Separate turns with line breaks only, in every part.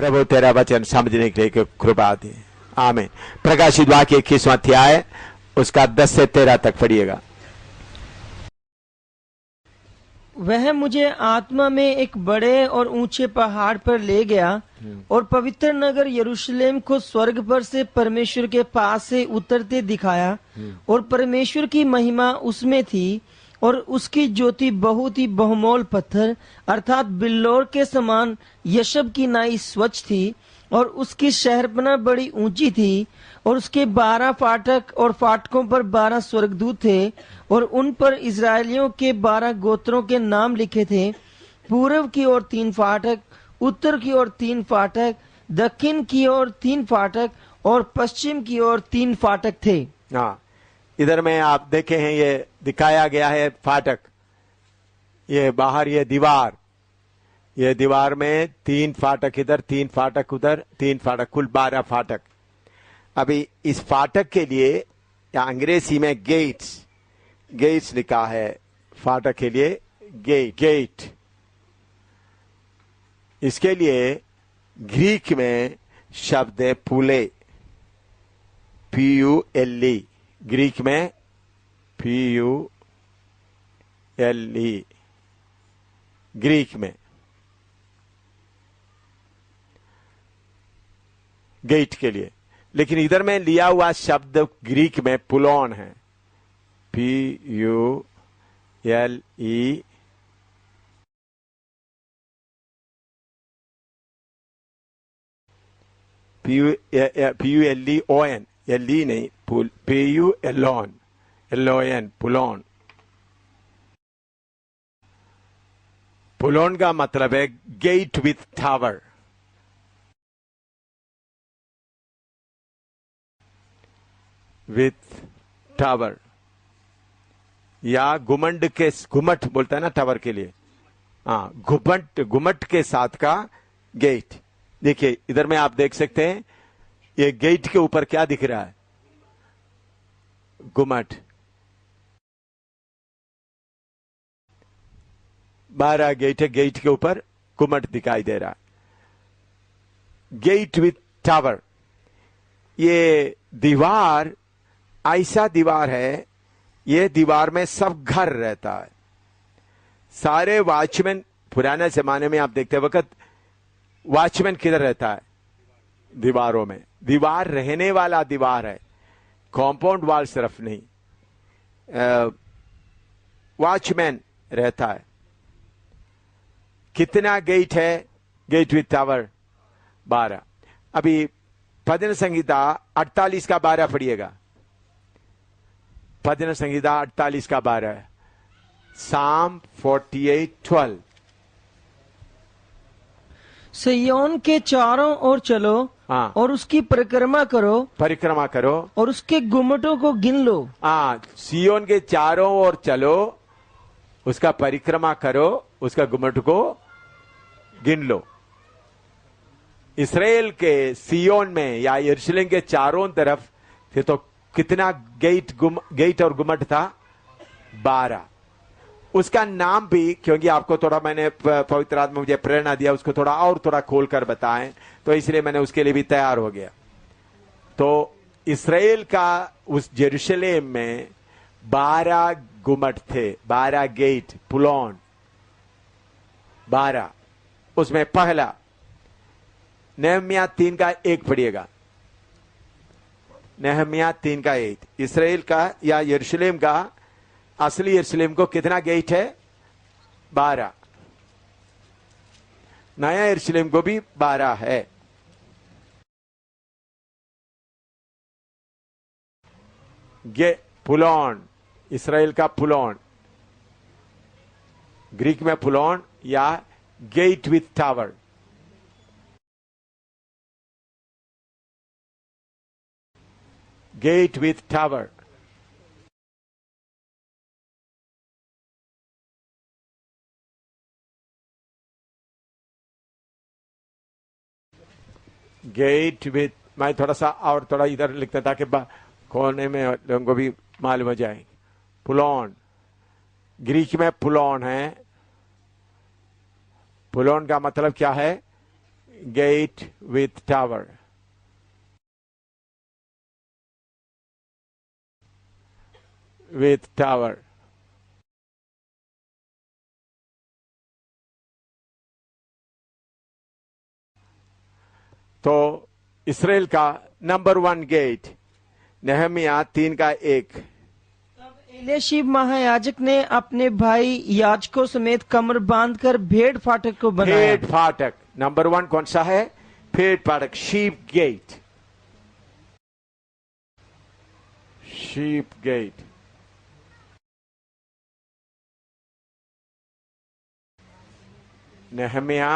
प्रभु तेरा वचन समझने के लिए कृपा दे। आमीन। प्रकाशित वाक्य 21वां अध्याय उसका 10 से 13 तक पढ़िएगा।
वह मुझे आत्मा में एक बड़े और ऊंचे पहाड़ पर ले गया और पवित्र नगर यरूशलेम को स्वर्ग पर से परमेश्वर के पास से उतरते दिखाया और परमेश्वर की महिमा उसमें थी और उसकी ज्योति बहुत ही बहुमोल पत्थर अर्थात बिल्लोर के समान यशब की नाई स्वच्छ थी और उसकी शहरपना बड़ी ऊंची थी और उसके 12 फाटक और फाटकों पर 12 स्वर्गदूत थे और उन पर इजरायलियों के 12 गोत्रों के नाम लिखे थे। पूर्व की ओर 3 फाटक, उत्तर की ओर 3 फाटक, दक्षिण की ओर 3 फाटक और पश्चिम की ओर 3 फाटक थे।
हाँ, इधर में आप देखे हैं ये दिखाया गया है फाटक, ये बाहर ये दीवार में 3 फाटक इधर, 3 फाटक उधर, 3 फाटक, कुल 12 फाटक। अभी इस फाटक के लिए या अंग्रेजी में गेट्स लिखा है, फाटक के लिए गेट। इसके लिए ग्रीक में शब्द है पुले, PULE, ग्रीक में PULE, ग्रीक में गेट के लिए। लेकिन इधर में लिया हुआ शब्द ग्रीक में पुलोन है, PULE, PULEON, LE नहीं, PULON, पुलोन। पुलोन का मतलब है गेट विथ टावर। या घुमट बोलता है ना टावर के लिए, हाँ, घुमट के साथ का गेट। देखिए इधर में आप देख सकते हैं ये गेट के ऊपर क्या दिख रहा है, घुमट। 12 गेट है, गेट के ऊपर घुमट दिखाई दे रहा है, गेट विथ टावर। ये दीवार ऐसा दीवार है, ये दीवार में सब घर रहता है। सारे वॉचमैन, पुराने जमाने में आप देखते वक्त वॉचमैन किधर रहता है, दीवारों में। दीवार रहने वाला दीवार है, कॉम्पाउंड वॉल सिर्फ नहीं, वॉचमैन रहता है। कितना गेट है, गेट विथ टावर 12। अभी भजन संहिता 48 का 12 पढ़िएगा, भजन संहिता 48 का 12, Psalm 48:12।
सिय्योन के चारों ओर चलो,
हाँ,
और उसकी परिक्रमा करो और उसके गुम्मटों को गिन लो।
हाँ, सिय्योन के चारों ओर चलो, उसका परिक्रमा करो, उसका गुम्मट को गिन लो। इस्राएल के सिय्योन में या यरूशलेम के चारों तरफ फिर तो कितना गेट और गुम्मट था, 12। उसका नाम भी, क्योंकि आपको थोड़ा मैंने पवित्र आत्मा मुझे प्रेरणा दिया उसको थोड़ा खोल कर बताएं, तो इसलिए मैंने उसके लिए भी तैयार हो गया। तो इस्राएल का उस यरूशलेम में 12 गुम्मट थे, 12 गेट, पुलोन 12। उसमें पहला नेहम्याह 3 का 1 पढ़िएगा, नेहम्याह 3 का 1। इस्राएल का या यरूशलेम का, असली यरूशलेम को कितना गेट है, 12। नया यरूशलेम को भी 12 है। पुलोन, इस्राएल का पुलोन, ग्रीक में पुलोन या gate with tower. Gate with tower, gate with, मैं थोड़ा सा और थोड़ा इधर लिखता ताकि कोने में लोगों को भी मालूम हो जाए। पुलोन, ग्रीक में पुलोन है। पुलोन का मतलब क्या है, gate with tower. With tower. तो इसराइल का नंबर 1 गेट नेहमिया 3:1।
एलियाशीब महायाजक ने अपने भाई याजकों समेत कमर बांधकर भेड़ फाटक को बनाया।
भेड़ फाटक नंबर 1 कौन सा है? भेड़ फाटक, sheep gate. Sheep gate. Nehemiah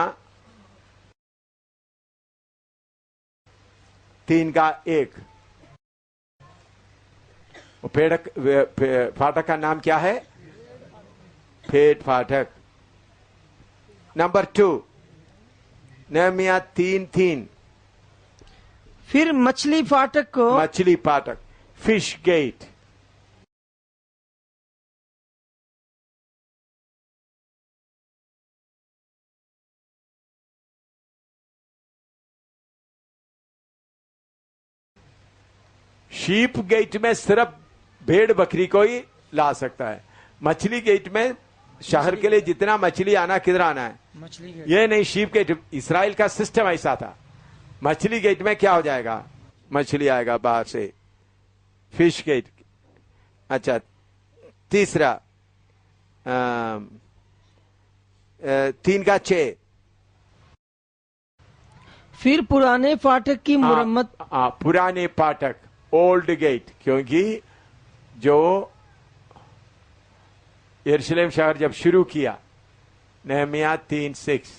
3:1। फाटक का नाम क्या है? भेड़ फाटक। Number 2 Nehemiah 3:3।
फिर मछली फाटक को
मछली फाटक, फिश गेट। शीप गेट में सिर्फ भेड़ बकरी को ही ला सकता है। मछली गेट में शहर के लिए जितना मछली आना, किधर आना है?
मछली
ये नहीं, शीप गेट इसराइल का सिस्टम ऐसा था। मछली गेट में क्या हो जाएगा? मछली आएगा बाहर से। Fish gate. अच्छा, तीसरा 3:6।
फिर पुराने फाटक की मुरम्मत।
पुराने फाटक, ओल्ड गेट, क्योंकि जो यरूशलेम शहर जब शुरू किया, नेहमिया 3:6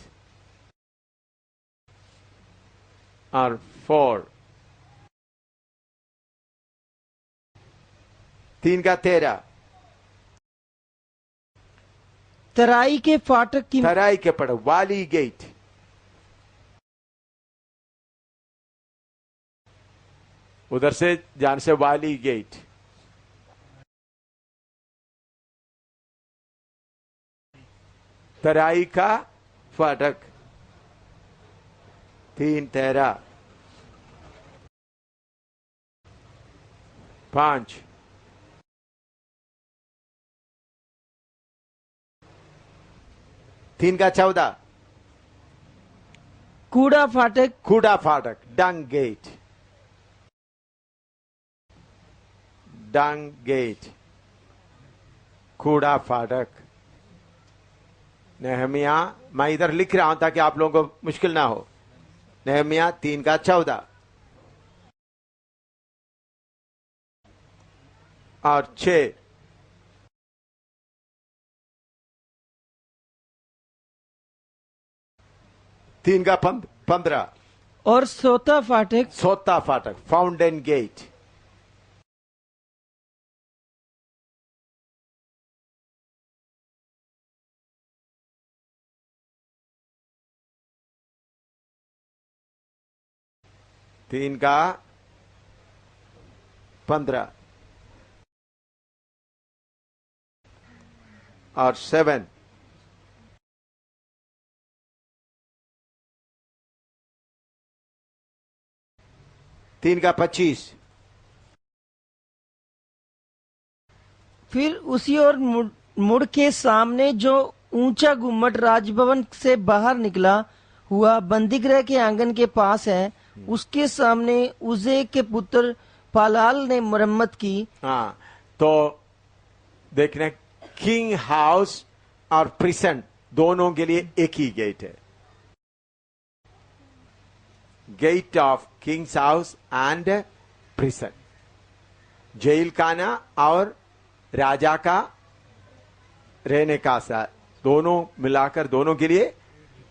और 4। 3:13
तराई के फाटक की
तराई के पड़, वाली गेट। उधर से जान से वाली गेट। तराई का फाटक 3:13। 5 3:14
कूड़ा फाटक।
कूड़ा फाटक, डंग गेट। डंग गेट, कूड़ा फाटक। नेहमिया, मैं इधर लिख रहा हूं ताकि आप लोगों को मुश्किल ना हो। नेहमिया 3:14 और 6। 3:15
और सोता फाटक।
सोता फाटक, फाउंटेन गेट। तीन का 15 और 7। 3:25
फिर उसी ओर मुड़ के सामने जो ऊंचा गुम्मट राजभवन से बाहर निकला हुआ बंदीगृह के आंगन के पास है, उसके सामने उजे के पुत्र पालाल ने मरम्मत की।
हाँ, तो देखने किंग हाउस और प्रिसन दोनों के लिए एक ही गेट है। Gate of king's house and prison, जेल खाना और राजा का रहने का साथ, दोनों मिलाकर दोनों के लिए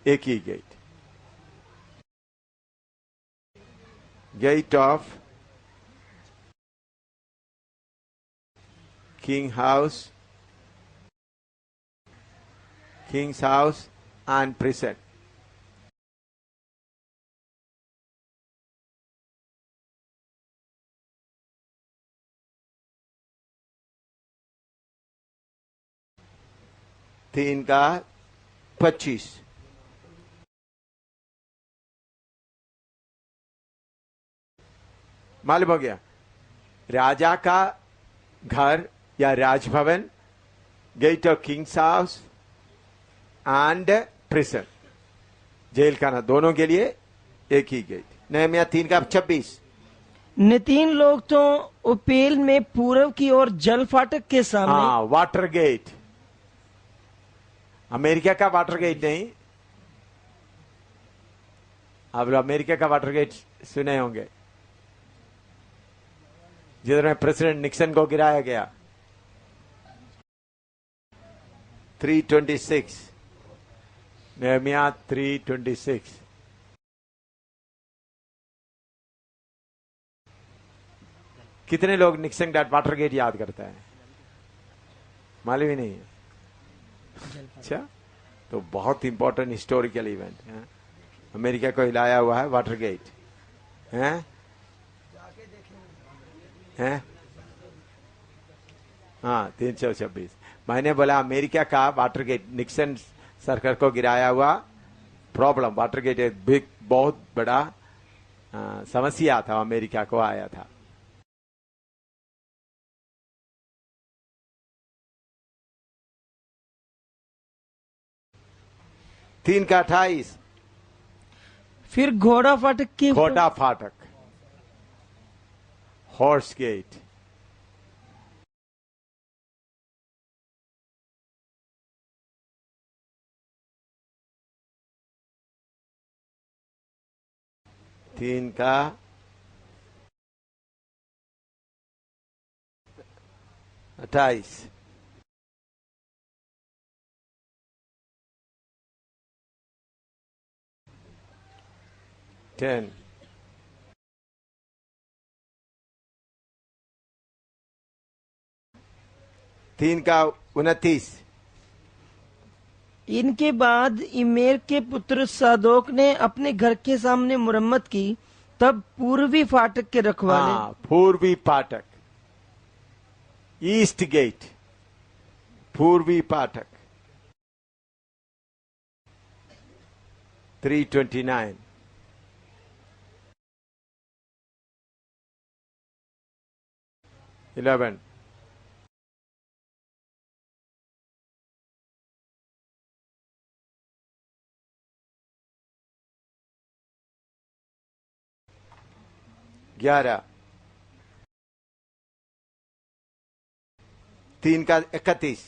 एक ही gate. Gate of king house, kings house and prison. तीन का 25 मालूम हो गया? राजा का घर या राजभवन, gate of king's house and prison, जेल खाना, दोनों के लिए एक ही गेट। नहम्याह 3:26।
ने 3 लोग तो ओपेल में पूर्व की ओर जल फाटक के सामने।
हाँ, वाटर गेट। अमेरिका का वाटर गेट नहीं, आप अमेरिका का वाटर गेट सुने होंगे, जिधर में प्रेसिडेंट निक्सन को गिराया गया। 3:26, नहम्याह 3:26। कितने लोग निक्सन का वाटर गेट याद करता है? मालूम ही नहीं है। अच्छा, तो बहुत इंपॉर्टेंट हिस्टोरिकल इवेंट है। अमेरिका को हिलाया हुआ है वाटर गेट है? हैं? हाँ, 326। मैंने बोला अमेरिका का वाटर गेट, निक्सन सरकार को गिराया हुआ प्रॉब्लम, वाटर गेट एक बिग, बहुत बड़ा समस्या था, अमेरिका को आया था। तीन का 28।
फिर घोड़ा फाटक के
घोड़ा फाटक, हॉर्स गेट। तीन का 28। टेन। तीन का 29।
इनके बाद इमेर के पुत्र सादोक ने अपने घर के सामने मुरम्मत की, तब पूर्वी फाटक के रखवाले।
हाँ, पूर्वी फाटक, ईस्ट गेट, पूर्वी फाटक। 329। 11। ग्यारह। 3 का 31।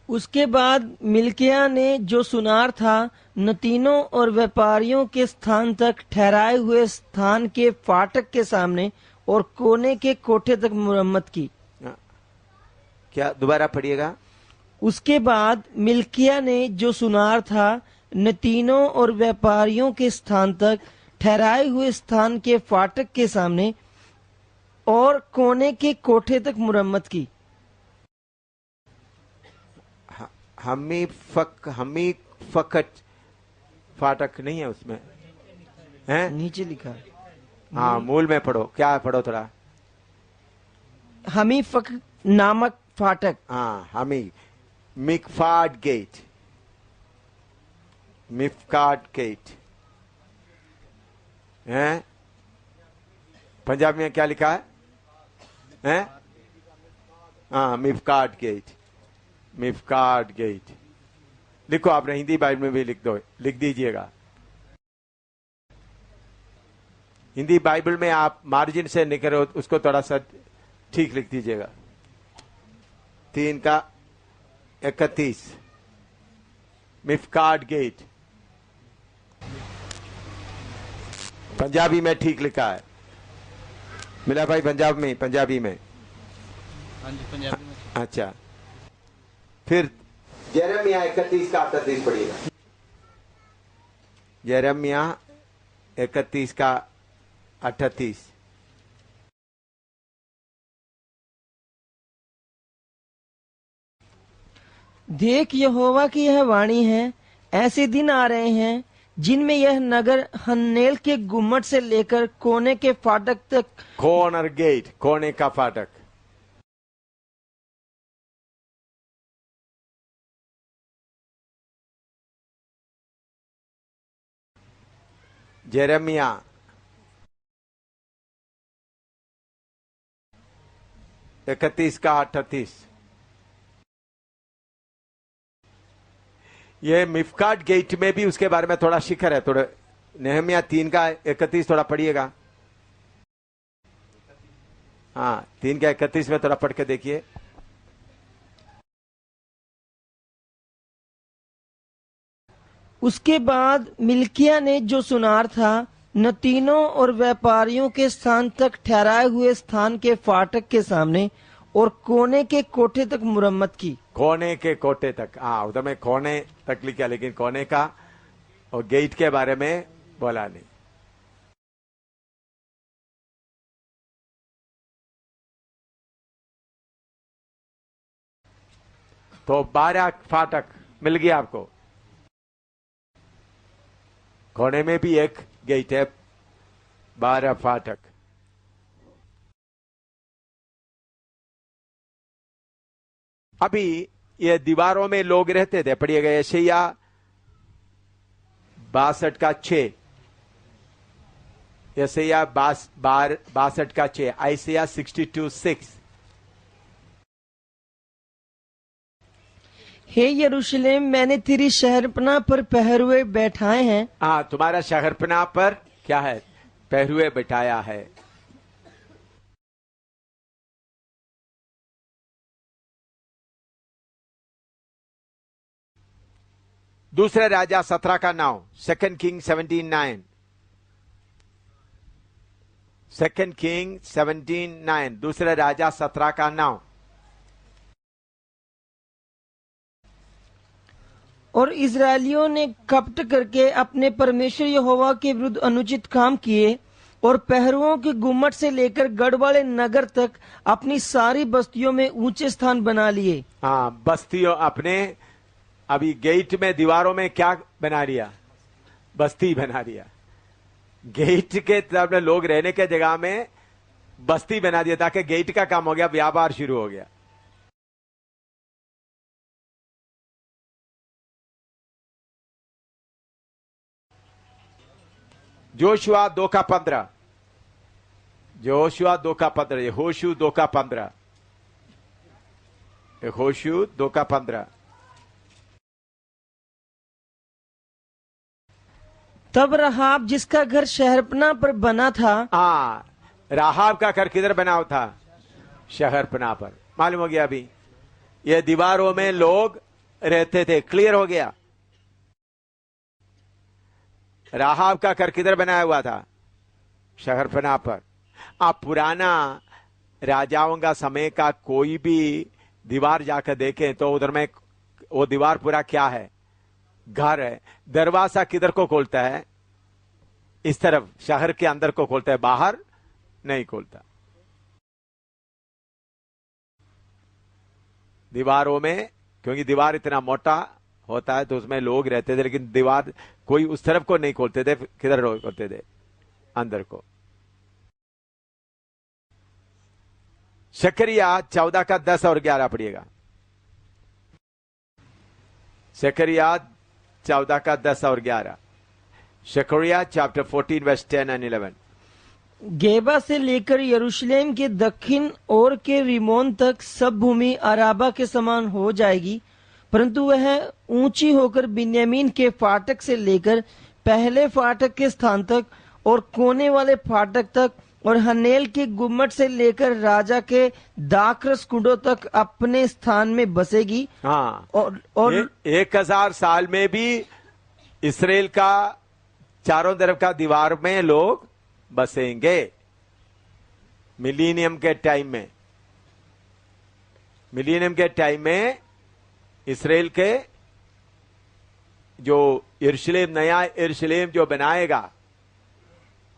उसके बाद मिल्किया ने जो सुनार था, नतीनों और व्यापारियों के स्थान तक ठहराए हुए स्थान के फाटक के सामने और कोने के कोठे तक मुरम्मत की।
क्या, दोबारा पढ़िएगा?
उसके बाद मिल्किया ने जो सुनार था, नतीनों और व्यापारियों के स्थान तक ठहराए हुए स्थान के फाटक के सामने और कोने के कोठे तक मुरम्मत की।
हमी फकट फाटक नहीं है उसमें, है?
नीचे लिखा है।
हाँ, मूल में पढ़ो, क्या है, पढ़ो थोड़ा।
हमी फक नामक फाटक।
हाँ, हमी मिकफाड गेट, मिफकाड गेट है। पंजाबी में क्या लिखा है? हैं? हाँ, मिफकाड गेट, मिफकाड गेट लिखो। आपने हिंदी बाइबल में भी लिख दीजिएगा। हिंदी बाइबल में आप मार्जिन से निकलो, उसको थोड़ा सा ठीक लिख दीजिएगा। 3 का 31, मिफकाड गेट। पंजाबी में ठीक लिखा है, मिला भाई? पंजाबी में।
हाँ जी, पंजाबी में।
अच्छा, फिर यिर्मयाह 31 का 38 पढ़िएगा। यिर्मयाह 31 का 38।
देख, यहोवा की यह वाणी है, ऐसे दिन आ रहे हैं जिनमें यह नगर हन्नेल के गुम्मट से लेकर कोने के फाटक तक,
कॉर्नर गेट, कोने का फाटक, यिर्मयाह 31 का 38। ये मिफकाट गेट में भी उसके बारे में थोड़ा शिखर है। थोड़ा नेहमिया 3 का 31 थोड़ा पढ़िएगा। हाँ, 3 का 31 में थोड़ा पढ़ के देखिए।
उसके बाद मिल्किया ने जो सुनार था नतीनों और व्यापारियों के स्थान तक ठहराए हुए स्थान के फाटक के सामने और कोने के कोठे तक मुरम्मत की।
कोने के कोटे तक, हाँ उधर में कोने तक लिखा, लेकिन कोने का और गेट के बारे में बोला नहीं। तो 12 फाटक मिल गया आपको। कोने में भी एक गेट है, 12 फाटक। अभी ये दीवारों में लोग रहते थे। पढ़िएगा यशायाह 62 का 6, यशायाह 62 का 6, आइसिया 62:6।
हे यरूशलेम, मैंने तेरी शहरपनाह पर पहरुए बैठाए हैं।
हाँ, तुम्हारा शहरपनाह पर क्या है? पहरुए बिठाया है। दूसरे राजा 17 का 9, 2 किंग 17:9। 2 किंग 17:9, दूसरे राजा 17 का 9।
और इजरायलियों ने कपट करके अपने परमेश्वर यहोवा के विरुद्ध अनुचित काम किए और पहरुओं के गुम्मट से लेकर गढ़ वाले नगर तक अपनी सारी बस्तियों में ऊंचे स्थान बना लिए।
हाँ, बस्तियों अपने, अभी गेट में दीवारों में क्या बना लिया? बस्ती बना लिया। गेट के तरफ में लोग रहने के जगह में बस्ती बना दिया, ताकि गेट का काम हो गया, व्यापार शुरू हो गया। जोशुआ 2 का 15, जोशुआ 2 का 15, यहोशू 2 का 15, यहोशू 2 का 15।
तब रहाब जिसका घर शहरपनाह पर बना था।
हाँ, राहाब का घर किधर बना था? शहरपनाह पर। मालूम हो गया अभी? ये दीवारों में लोग रहते थे। क्लियर हो गया? राहाब का घर किधर बनाया हुआ था? शहरपनाह पर। आप पुराना राजाओं का समय का कोई भी दीवार जाकर देखें तो उधर में वो दीवार पूरा क्या है? घर है। दरवाजा किधर को खोलता है? इस तरफ, शहर के अंदर को खोलता है, बाहर नहीं खोलता। दीवारों में, क्योंकि दीवार इतना मोटा होता है तो उसमें लोग रहते थे, लेकिन दीवार कोई उस तरफ को नहीं खोलते थे। किधर खोलते थे? अंदर को। शकरिया 14 का 10 और 11 पढ़िएगा। शकरिया 14 का 10 और 11। शकरिया चैप्टर 14 वर्स 10 एंड 11।
गेबा से लेकर यरूशलेम के दक्षिण ओर के रिमोन तक सब भूमि अराबा के समान हो जाएगी, परंतु वह ऊंची होकर बिन्यामीन के फाटक से लेकर पहले फाटक के स्थान तक और कोने वाले फाटक तक और हनेल के गुम्मट से लेकर राजा के दाखरस कुंडों तक अपने स्थान में बसेगी।
हाँ,
और
1000 साल में भी इसराइल का चारों तरफ का दीवार में लोग बसेंगे। मिलीनियम के टाइम में, मिलीनियम के टाइम में इसराइल के जो यरूशलेम, नया यरूशलेम जो बनाएगा,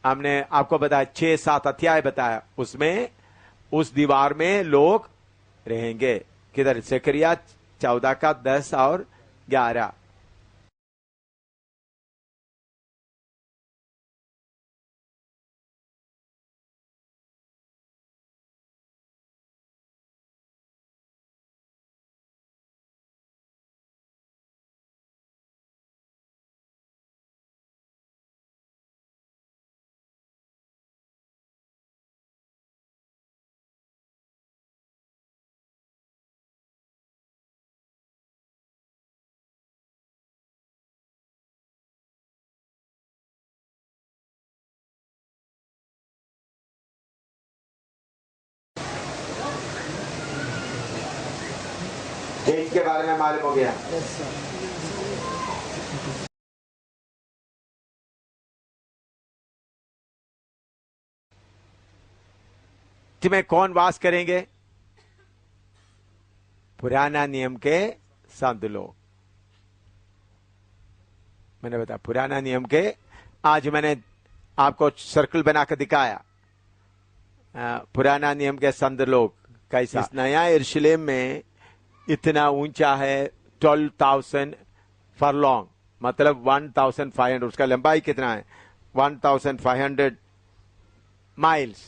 हमने आपको बताया 6-7 अध्याय बताया, उसमें उस दीवार में लोग रहेंगे। किधर? जकरिया 14 का 10 और 11। गेट के बारे में मालूम हो गया। में कौन वास करेंगे? पुराना नियम के संत लोग। मैंने बताया पुराना नियम के, आज मैंने आपको सर्कल बनाकर दिखाया। पुराना नियम के संत लोग कैसा। इस नया यरूशलेम में इतना ऊंचा है 12,000 फरलॉन्ग, मतलब 1,500। उसका लंबाई कितना है? 1,500 माइल्स।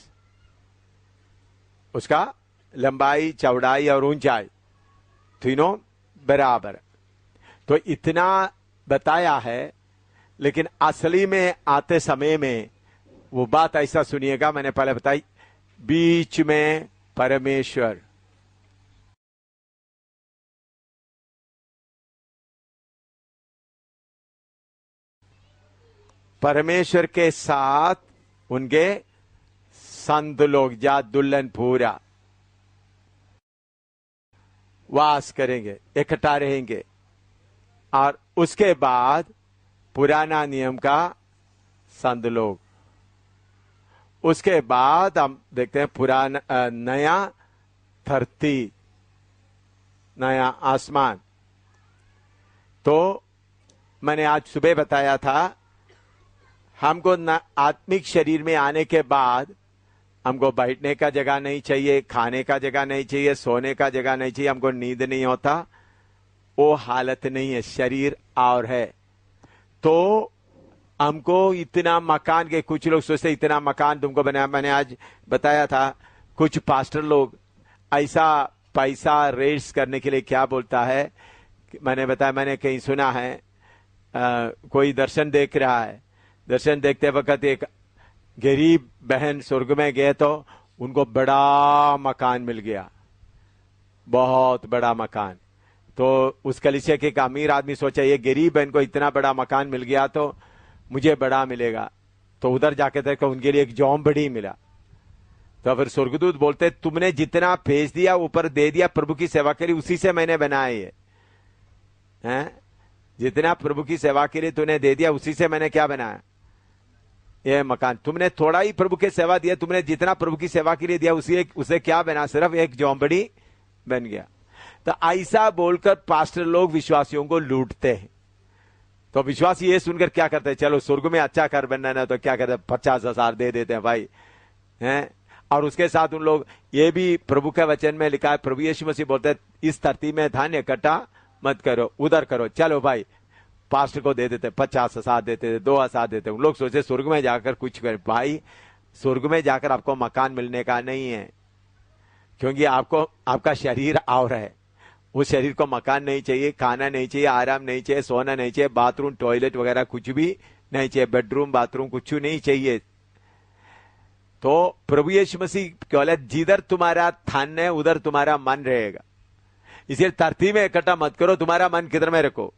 उसका लंबाई, चौड़ाई और ऊंचाई तीनों बराबर। तो इतना बताया है, लेकिन असली में आते समय में वो बात ऐसा सुनिएगा, मैंने पहले बताई, बीच में परमेश्वर, परमेश्वर के साथ उनके संत लोग जा दुल्हन पूरा वास करेंगे, इकट्ठा रहेंगे। और उसके बाद पुराना नियम का संत लोग। उसके बाद हम देखते हैं पुराना नया धरती, नया आसमान। तो मैंने आज सुबह बताया था, हमको आत्मिक शरीर में आने के बाद हमको बैठने का जगह नहीं चाहिए, खाने का जगह नहीं चाहिए, सोने का जगह नहीं चाहिए, हमको नींद नहीं होता। वो हालत नहीं है, शरीर और है। तो हमको इतना मकान के, कुछ लोग सोचते इतना मकान तुमको बनाया। मैंने आज बताया था, कुछ पास्टर लोग ऐसा पैसा रेस करने के लिए क्या बोलता है, मैंने बताया, मैंने कहीं सुना है, कोई दर्शन देख रहा है, दर्शन देखते वक्त एक गरीब बहन स्वर्ग में गए तो उनको बड़ा मकान मिल गया, बहुत बड़ा मकान। तो उस कलीसिया के एक अमीर आदमी सोचा, ये गरीब बहन को इतना बड़ा मकान मिल गया तो मुझे बड़ा मिलेगा। तो उधर जाके देखा उनके लिए एक जॉम बड़ी मिला। तो फिर स्वर्गदूत बोलते, तुमने जितना भेज दिया ऊपर दे दिया, प्रभु की सेवा के लिए, उसी से मैंने बनाया ये हैं। जितना प्रभु की सेवा के लिए तूने दे दिया, उसी से मैंने क्या बनाया, ये मकान। तुमने थोड़ा ही प्रभु की सेवा दिया, तुमने जितना प्रभु की सेवा के लिए दिया उसे क्या बना, सिर्फ एक झोंपड़ी बन गया। तो ऐसा बोलकर पास्टर लोग विश्वासियों को लूटते हैं। तो विश्वासी ये सुनकर क्या करते हैं, चलो स्वर्ग में अच्छा घर बनना है तो क्या करते हैं, 50,000 दे देते हैं भाई हैं। और उसके साथ उन लोग, ये भी प्रभु के वचन में लिखा है, प्रभु यीशु मसीह बोलते हैं, इस धरती में धन इकट्ठा मत करो, उधर करो। चलो भाई, पास्टर को दे देते, 50,000 देते, 2,000 देते। उन लोग सोचे स्वर्ग में जाकर कुछ कर। भाई, स्वर्ग में जाकर आपको मकान मिलने का नहीं है, क्योंकि आपको आपका शरीर और है। उस शरीर को मकान नहीं चाहिए, खाना नहीं चाहिए, आराम नहीं चाहिए, सोना नहीं चाहिए, बाथरूम टॉयलेट वगैरह कुछ भी नहीं चाहिए, बेडरूम बाथरूम कुछ नहीं चाहिए। तो प्रभु यीशु मसीह बोले, जिधर तुम्हारा धन है उधर तुम्हारा मन रहेगा। इसलिए धरती में इकट्ठा मत करो, तुम्हारा मन किधर में रखो,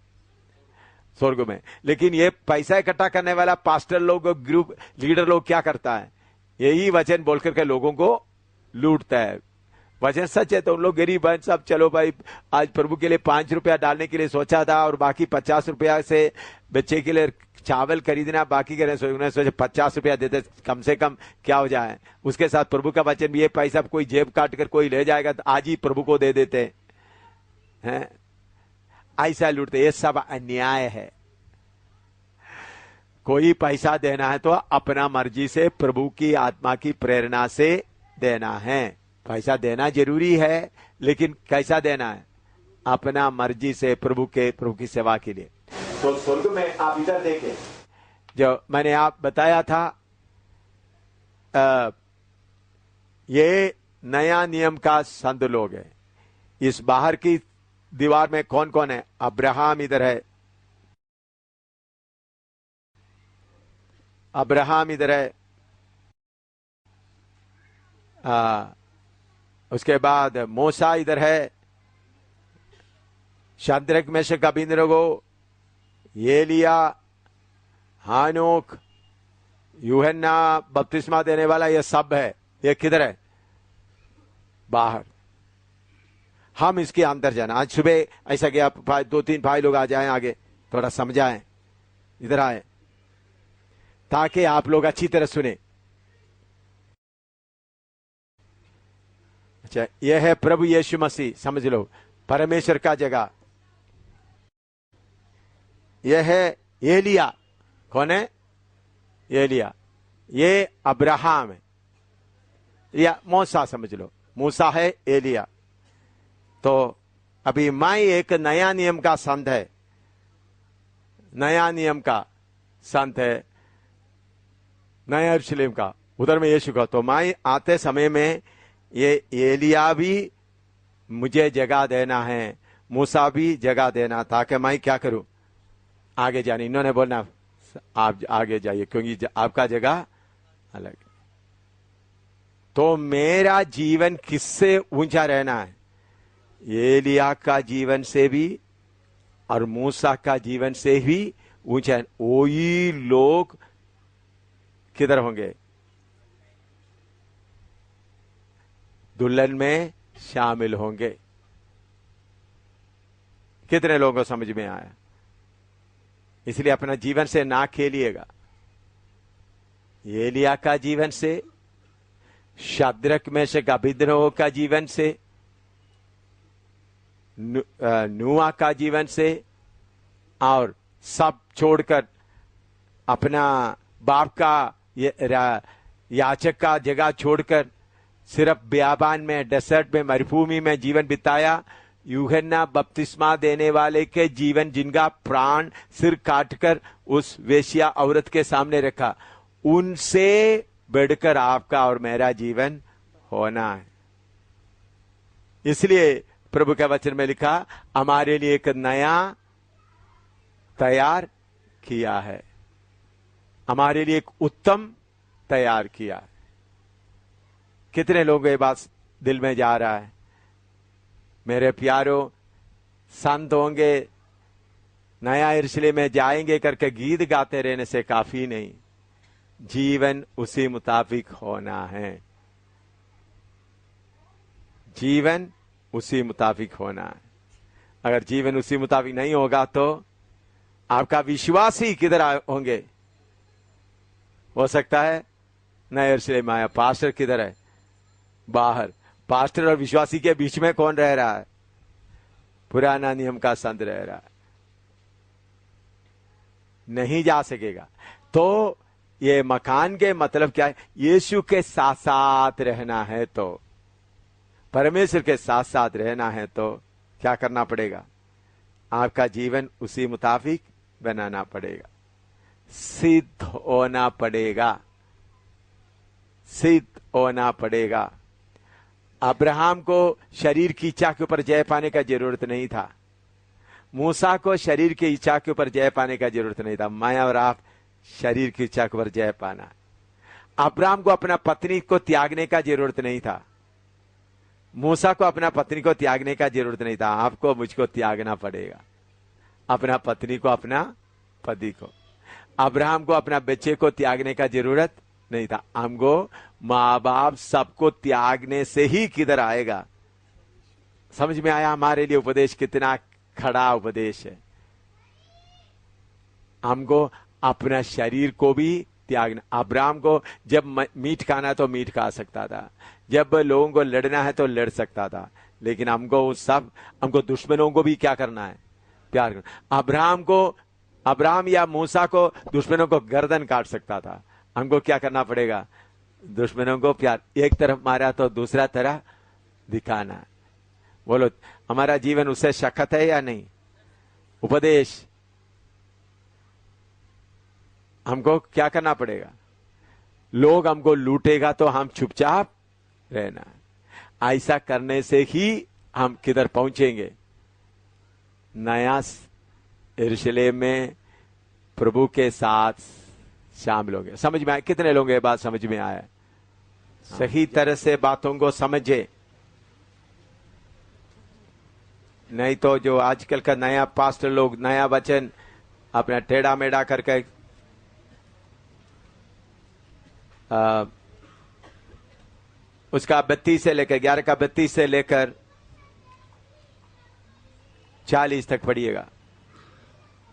स्वर्ग में। लेकिन ये पैसा इकट्ठा करने वाला पास्टर लोग, ग्रुप लीडर लोग क्या करता है, यही वचन बोल करके लोगों को लूटता है। वचन सच है तो उन लोग गरीब हैं सब, चलो भाई आज प्रभु के लिए 5 रुपया डालने के लिए सोचा था, और बाकी 50 रुपया से बच्चे के लिए चावल खरीदना, बाकी के उन्होंने सोचा 50 रुपया देते, कम से कम क्या हो जाए। उसके साथ प्रभु का वचन भी, ये पैसा कोई जेब काट कर कोई ले जाएगा तो आज ही प्रभु को दे देते हैं। ऐसा लूटते, ये सब अन्याय है। कोई पैसा देना है तो अपना मर्जी से, प्रभु की आत्मा की प्रेरणा से देना है। पैसा देना जरूरी है, लेकिन कैसा देना है, अपना मर्जी से, प्रभु की सेवा के लिए। तो स्वर्ग में आप इधर देखें, जो मैंने आप बताया था, ये नया नियम का संत लोग है। इस बाहर की दीवार में कौन कौन है, अब्राहम इधर है, अब्राहम इधर है, उसके बाद मूसा इधर है, शद्रक मेशक अबेदनगो, एलिया, हानोक, यूहन्ना बपतिस्मा देने वाला, ये सब है। ये किधर है, बाहर। हम इसके अंदर जाना। आज सुबह ऐसा कि आप 2-3 भाई लोग आ जाएं आगे, थोड़ा समझाएं, इधर आए, ताकि आप लोग अच्छी तरह सुने। अच्छा, यह है प्रभु यीशु मसीह, समझ लो, परमेश्वर का जगह। यह है एलिया। कौन है? एलिया। ये अब्राहम है, या मूसा समझ लो, मूसा है, एलिया। तो अभी मैं एक नया नियम का संत है, नया नियम का संत है, नया यरूशलेम का, उधर में यीशु का। तो मैं आते समय में ये एलिया भी मुझे जगह देना है, मूसा भी जगह देना, ताकि मैं क्या करूं, आगे जाने। इन्होंने बोलना आप आगे जाइए, क्योंकि आपका जगह अलग है। तो मेरा जीवन किससे ऊंचा रहना है? एलिया का जीवन से भी और मूसा का जीवन से भी ऊंचा है। वही लोग किधर होंगे? दुल्हन में शामिल होंगे। कितने लोगों को समझ में आया? इसलिए अपना जीवन से ना खेलिएगा। एलिया का जीवन से, शद्रक मेशक अबेदनगो का जीवन से, नूह का जीवन से, और सब छोड़कर अपना बाप का याचक का जगह छोड़कर सिर्फ बियाबान में, डेसर्ट में, मरुभूमि में जीवन बिताया। यूहन्ना बपतिस्मा देने वाले के जीवन, जिनका प्राण सिर काटकर उस वेश्या औरत के सामने रखा, उनसे बढ़कर आपका और मेरा जीवन होना है। इसलिए प्रभु के वचन में लिखा, हमारे लिए एक नया तैयार किया है, हमारे लिए एक उत्तम तैयार किया है। कितने लोगों ये बात दिल में जा रहा है? मेरे प्यारों, संत होंगे, नया यरूशलेम में जाएंगे करके गीत गाते रहने से काफी नहीं, जीवन उसी मुताबिक होना है। जीवन उसी मुताबिक होना है। अगर जीवन उसी मुताबिक नहीं होगा तो आपका विश्वास ही किधर होंगे? हो सकता है नया यरूशलेम आया, पास्टर किधर है? बाहर। पास्टर और विश्वासी के बीच में कौन रह रहा है? पुराना नियम का संत रह रहा है। नहीं जा सकेगा। तो ये मकान के मतलब क्या है? यीशु के साथ साथ रहना है, तो परमेश्वर के साथ साथ रहना है, तो क्या करना पड़ेगा? आपका जीवन उसी मुताबिक बनाना पड़ेगा, सिद्ध होना पड़ेगा, सिद्ध होना पड़ेगा। अब्राहम को शरीर की इच्छा के ऊपर जय पाने का जरूरत नहीं था, मूसा को शरीर की इच्छा के ऊपर जय पाने का जरूरत नहीं था। मैं और आप शरीर की इच्छा के ऊपर जय पाना। अब्राहम को अपना पत्नी को त्यागने का जरूरत नहीं था, मूसा को अपना पत्नी को त्यागने का जरूरत नहीं था। आपको मुझको त्यागना पड़ेगा, अपना पत्नी को, अपना पति को। अब्राहम को अपना बच्चे को त्यागने का जरूरत नहीं था। हमको माँ बाप सबको त्यागने से ही किधर आएगा? समझ में आया? हमारे लिए उपदेश कितना खड़ा उपदेश है। हमको अपना शरीर को भी त्यागना। अब्राहम को जब मीट खाना है तो मीट खा सकता था, जब लोगों को लड़ना है तो लड़ सकता था, लेकिन हमको दुश्मनों को भी क्या करना है? प्यार करना। अब्राहम या मूसा को दुश्मनों को गर्दन काट सकता था, हमको क्या करना पड़ेगा? दुश्मनों को प्यार। एक तरफ मारा तो दूसरा तरफ दिखाना। बोलो, हमारा जीवन उससे शक्त है या नहीं? उपदेश हमको क्या करना पड़ेगा? लोग हमको लूटेगा तो हम चुपचाप रहना। ऐसा करने से ही हम किधर पहुंचेंगे? नया यरूशलेम में प्रभु के साथ शामिल होंगे। समझ में आया? कितने लोग ये बात समझ में आया? सही तरह से बातों को समझे, नहीं तो जो आजकल का नया पास्टर लोग नया वचन अपना टेढ़ा मेढ़ा करके उसका 32 से लेकर 11 का 32 से लेकर 40 तक पढ़िएगा।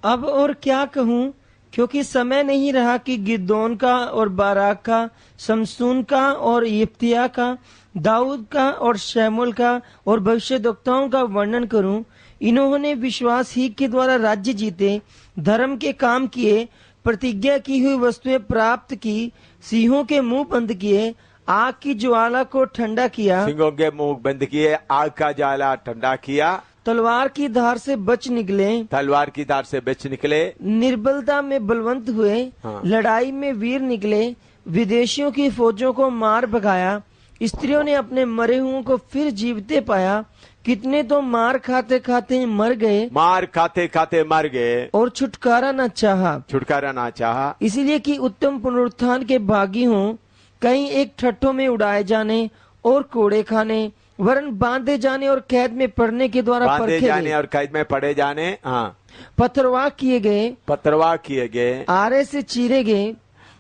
अब और क्या कहूँ, क्योंकि समय नहीं रहा कि गिदोन का और बाराक का, शमसून का और यिप्तिया का, दाऊद का और शैमुल का और भविष्यद्वक्ताओं का वर्णन करूं। इन्होंने विश्वास ही के द्वारा राज्य जीते, धर्म के काम किए, प्रतिज्ञा की हुई वस्तुएं प्राप्त की, सिंहों के मुंह बंद किए, आग की ज्वाला को ठंडा किया,
सिंहों के मुंह बंद किए, आग का ज्वाला ठंडा किया,
तलवार की धार से बच निकले,
तलवार की धार से बच निकले,
निर्बलता में बलवंत हुए,
हाँ।
लड़ाई में वीर निकले, विदेशियों की फौजों को मार भगाया, स्त्रियों ने अपने मरे हुओं को फिर जीवते पाया, कितने तो मार खाते खाते मर गए,
मार खाते खाते मर गए
और छुटकारा न चाहा,
छुटकारा ना चाहा,
इसलिए कि उत्तम पुनरुत्थान के भागी हों, कहीं एक ठट्ठों में उड़ाए जाने और कोड़े खाने, वरन बांधे जाने और कैद में पड़ने के द्वारा
बांधे
परखे
जाने
गए,
और कैद में पड़े जाने, हाँ,
पथरवाह किए गए,
पत्रवाह किए गए,
आरे से चीरे गए,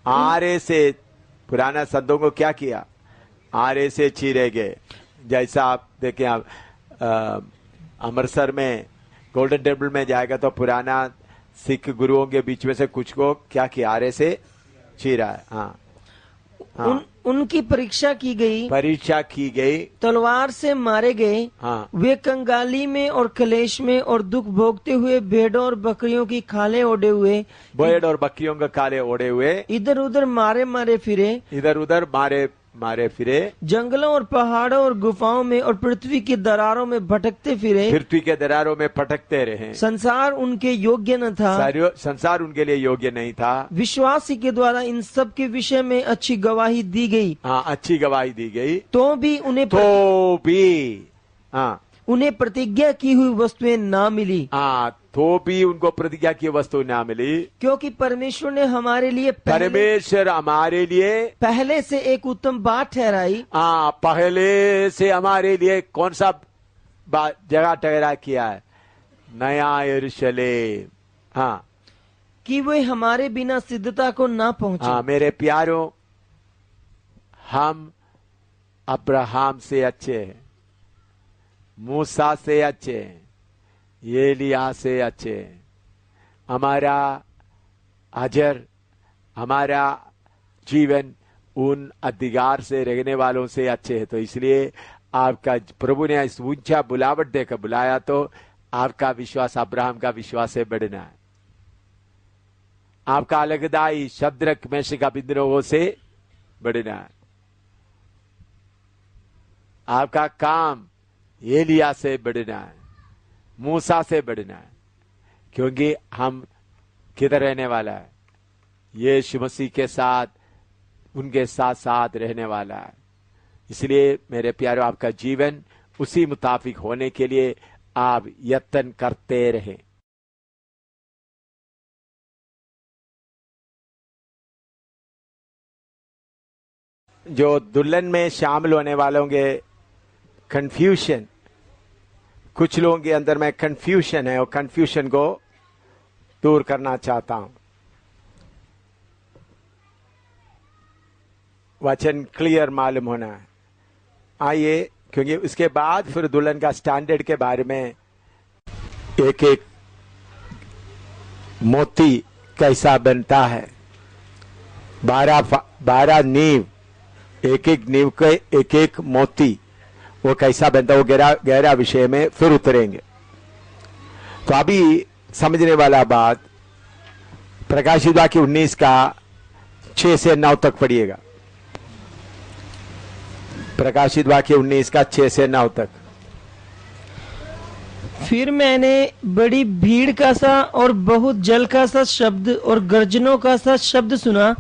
आरे से, पुराना संतों को क्या किया, आरे से चीरे गए। जैसा आप देखें, आप अमृतसर में गोल्डन टेम्पल में जाएगा तो पुराना सिख गुरुओं के बीच में से कुछ को क्या किया, आरे से चीरा है। हाँ, हाँ।
उनकी परीक्षा की गई,
परीक्षा की गई,
तलवार से मारे गए,
हाँ,
वे कंगाली में और कलेश में और दुख भोगते हुए भेड़ों और बकरियों की खालें ओढ़े हुए,
भेड़ और बकरियों के काले ओढ़े हुए,
इधर उधर मारे मारे फिरे,
इधर उधर मारे मारे फिरे,
जंगलों और पहाड़ों और गुफाओं में और पृथ्वी की दरारों में भटकते फिरे,
पृथ्वी के दरारों में पटकते रहे।
संसार उनके योग्य न था,
संसार उनके लिए योग्य नहीं था।
विश्वास ही के द्वारा इन सब के विषय में अच्छी गवाही दी गई,
हाँ, अच्छी गवाही दी गई,
तो भी उन्हें प्रतिज्ञा की हुई वस्तुएं ना मिली,
हाँ, तो भी उनको प्रतिज्ञा की वस्तु ना मिली, क्योंकि
परमेश्वर ने हमारे लिए
परमेश्वर हमारे लिए
पहले से एक उत्तम बात ठहराई।
हाँ, पहले से हमारे लिए कौन सा जगह ठहरा किया है, नया यरूशलेम, हाँ,
कि वे हमारे बिना सिद्धता को ना पहुंचे।
हाँ, मेरे प्यारों, हम अब्राहम से अच्छे हैं, मूसा से अच्छे हैं, एलिया से अच्छे हैं, हमारा अजर, हमारा जीवन उन अधिकार से रहने वालों से अच्छे है। तो इसलिए आपका प्रभु ने इस ऊंचा बुलावट देकर बुलाया, तो आपका विश्वास अब्राहम का विश्वास से बढ़ना है, आपका अलगदाई शद्रक मेशक अबेदनगो से बढ़ना है, आपका काम एलिया से बढ़ना है, मूसा से बढ़ना है, क्योंकि हम किधर रहने वाला है, यीशु मसीह के साथ, उनके साथ साथ रहने वाला है। इसलिए मेरे प्यारों, आपका जीवन उसी मुताबिक होने के लिए आप यत्न करते रहें। जो दुल्हन में शामिल होने वालों के कंफ्यूजन, कुछ लोगों के अंदर में कंफ्यूजन है, और कंफ्यूजन को दूर करना चाहता हूं। वचन क्लियर मालूम होना है। आइए, क्योंकि उसके बाद फिर दुल्हन का स्टैंडर्ड के बारे में, एक एक मोती कैसा बनता है, 12 नींव, एक एक नींव के एक एक मोती वो कैसा बनता है, वो गहरा विषय में फिर उतरेंगे। तो अभी समझने वाला बात प्रकाशित वाक्य 19 का 6 से 9 तक पढ़िएगा। प्रकाशित वाक्य 19 का 6 से 9 तक।
फिर मैंने बड़ी भीड़ का सा और बहुत जल का सा शब्द और गर्जनों का सा शब्द सुना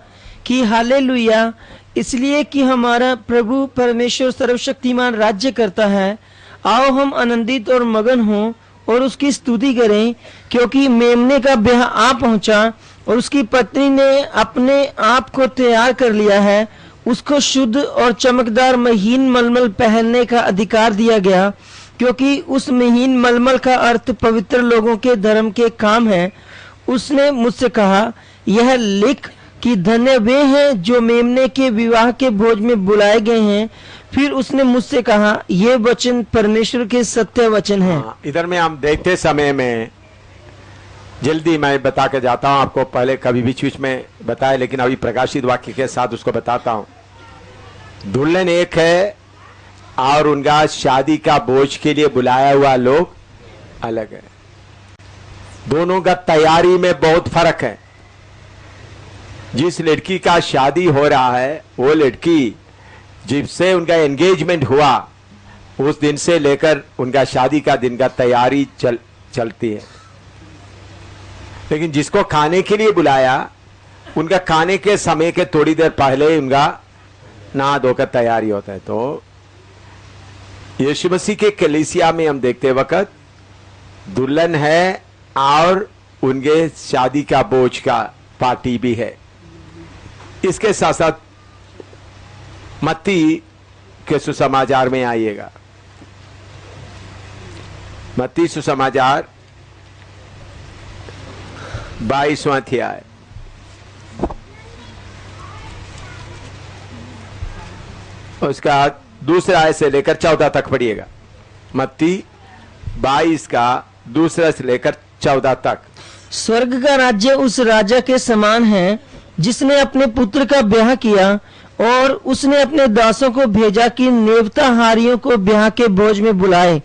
कि हालेलुया, इसलिए कि हमारा प्रभु परमेश्वर सर्वशक्तिमान राज्य करता है। आओ हम आनंदित और मगन हों और उसकी स्तुति करें, क्योंकि मेमने का ब्याह आ पहुंचा और उसकी पत्नी ने अपने आप को तैयार कर लिया है। उसको शुद्ध और चमकदार महीन मलमल पहनने का अधिकार दिया गया, क्योंकि उस महीन मलमल का अर्थ पवित्र लोगों के धर्म के काम है। उसने मुझसे कहा, यह लिख कि धन्य वे हैं जो मेमने के विवाह के भोज में बुलाए गए हैं। फिर उसने मुझसे कहा, ये वचन परमेश्वर के सत्य वचन है।
इधर में हम देखते समय में जल्दी मैं बता के जाता हूं आपको, पहले कभी बीच बीच में बताया लेकिन अभी प्रकाशित वाक्य के साथ उसको बताता हूं। दुल्हन एक है और उनका शादी का बोझ के लिए बुलाया हुआ लोग अलग है। दोनों का तैयारी में बहुत फर्क है। जिस लड़की का शादी हो रहा है वो लड़की जिससे उनका एंगेजमेंट हुआ उस दिन से लेकर उनका शादी का दिन का तैयारी चलती है। लेकिन जिसको खाने के लिए बुलाया उनका खाने के समय के थोड़ी देर पहले उनका नहा धोकर तैयारी होता है। तो यीशु मसीह के कलीसिया में हम देखते वक्त दुल्हन है और उनके शादी का बोझ का पार्टी भी है। इसके साथ साथ मत्ती के सुसमाचार में आइएगा। मत्ती सुसमाचार 22वां अध्याय, उसका दूसरा आयत से लेकर 14 तक पढ़िएगा। मत्ती 22 का दूसरा से लेकर 14 तक।
स्वर्ग का राज्य उस राजा के समान है जिसने अपने पुत्र का ब्याह किया, और उसने अपने दासों को भेजा कि नेवताहारियों को ब्याह के भोज में बुलाए,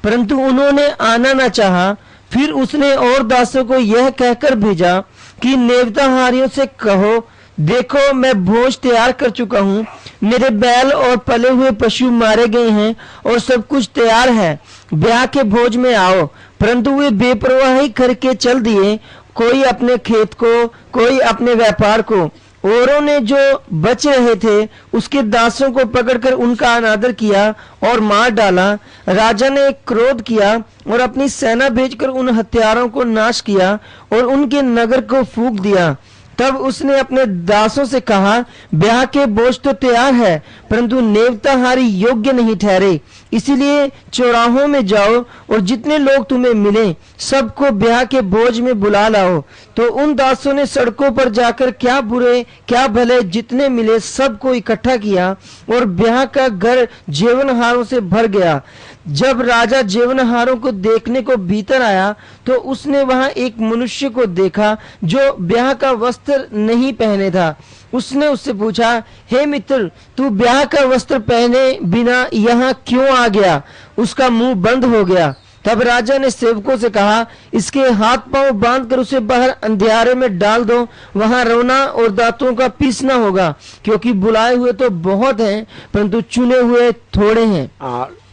परंतु उन्होंने आना न चाहा। फिर उसने और दासों को यह कहकर भेजा कि नेवताहारियों से कहो, देखो मैं भोज तैयार कर चुका हूँ, मेरे बैल और पले हुए पशु मारे गए हैं और सब कुछ तैयार है, ब्याह के भोज में आओ। परंतु वे बेपरवाही करके चल दिए, कोई अपने खेत को, कोई अपने व्यापार को। औरों ने जो बच रहे थे उसके दासों को पकड़कर उनका अनादर किया और मार डाला। राजा ने क्रोध किया और अपनी सेना भेजकर उन हत्यारों को नाश किया और उनके नगर को फूंक दिया। तब उसने अपने दासों से कहा, ब्याह के बोझ तो तैयार है, परंतु नेवताहारी योग्य नहीं ठहरे। इसीलिए चौराहों में जाओ और जितने लोग तुम्हें मिले सबको ब्याह के भोज में बुला लाओ। तो उन दासों ने सड़कों पर जाकर क्या बुरे क्या भले जितने मिले सबको इकट्ठा किया और ब्याह का घर जेवनहारों से भर गया। जब राजा जेवनहारों को देखने को भीतर आया तो उसने वहां एक मनुष्य को देखा जो ब्याह का वस्त्र नहीं पहने था। उसने उससे पूछा, हे मित्र, तू ब्याह का वस्त्र पहने बिना यहाँ क्यों आ गया? उसका मुंह बंद हो गया। तब राजा ने सेवकों से कहा, इसके हाथ पांव बांधकर उसे बाहर अंधियारे में डाल दो, वहां रोना और दांतों का पीसना होगा, क्योंकि बुलाए हुए तो बहुत हैं परंतु चुने हुए थोड़े हैं।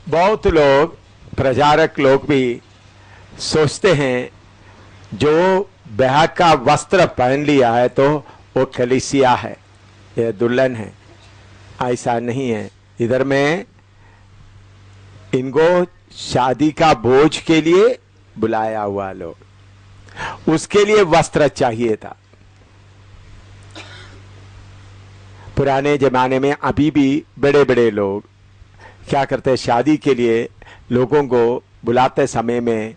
बहुत लोग प्रचारक लोग भी सोचते हैं जो ब्याह का वस्त्र पहन लिया है तो वो कलीसिया है, ये दुल्हन है। ऐसा नहीं है। इधर में इनको शादी का बोझ के लिए बुलाया हुआ लोग, उसके लिए वस्त्र चाहिए था। पुराने जमाने में अभी भी बड़े बड़े लोग क्या करते हैं, शादी के लिए लोगों को बुलाते समय में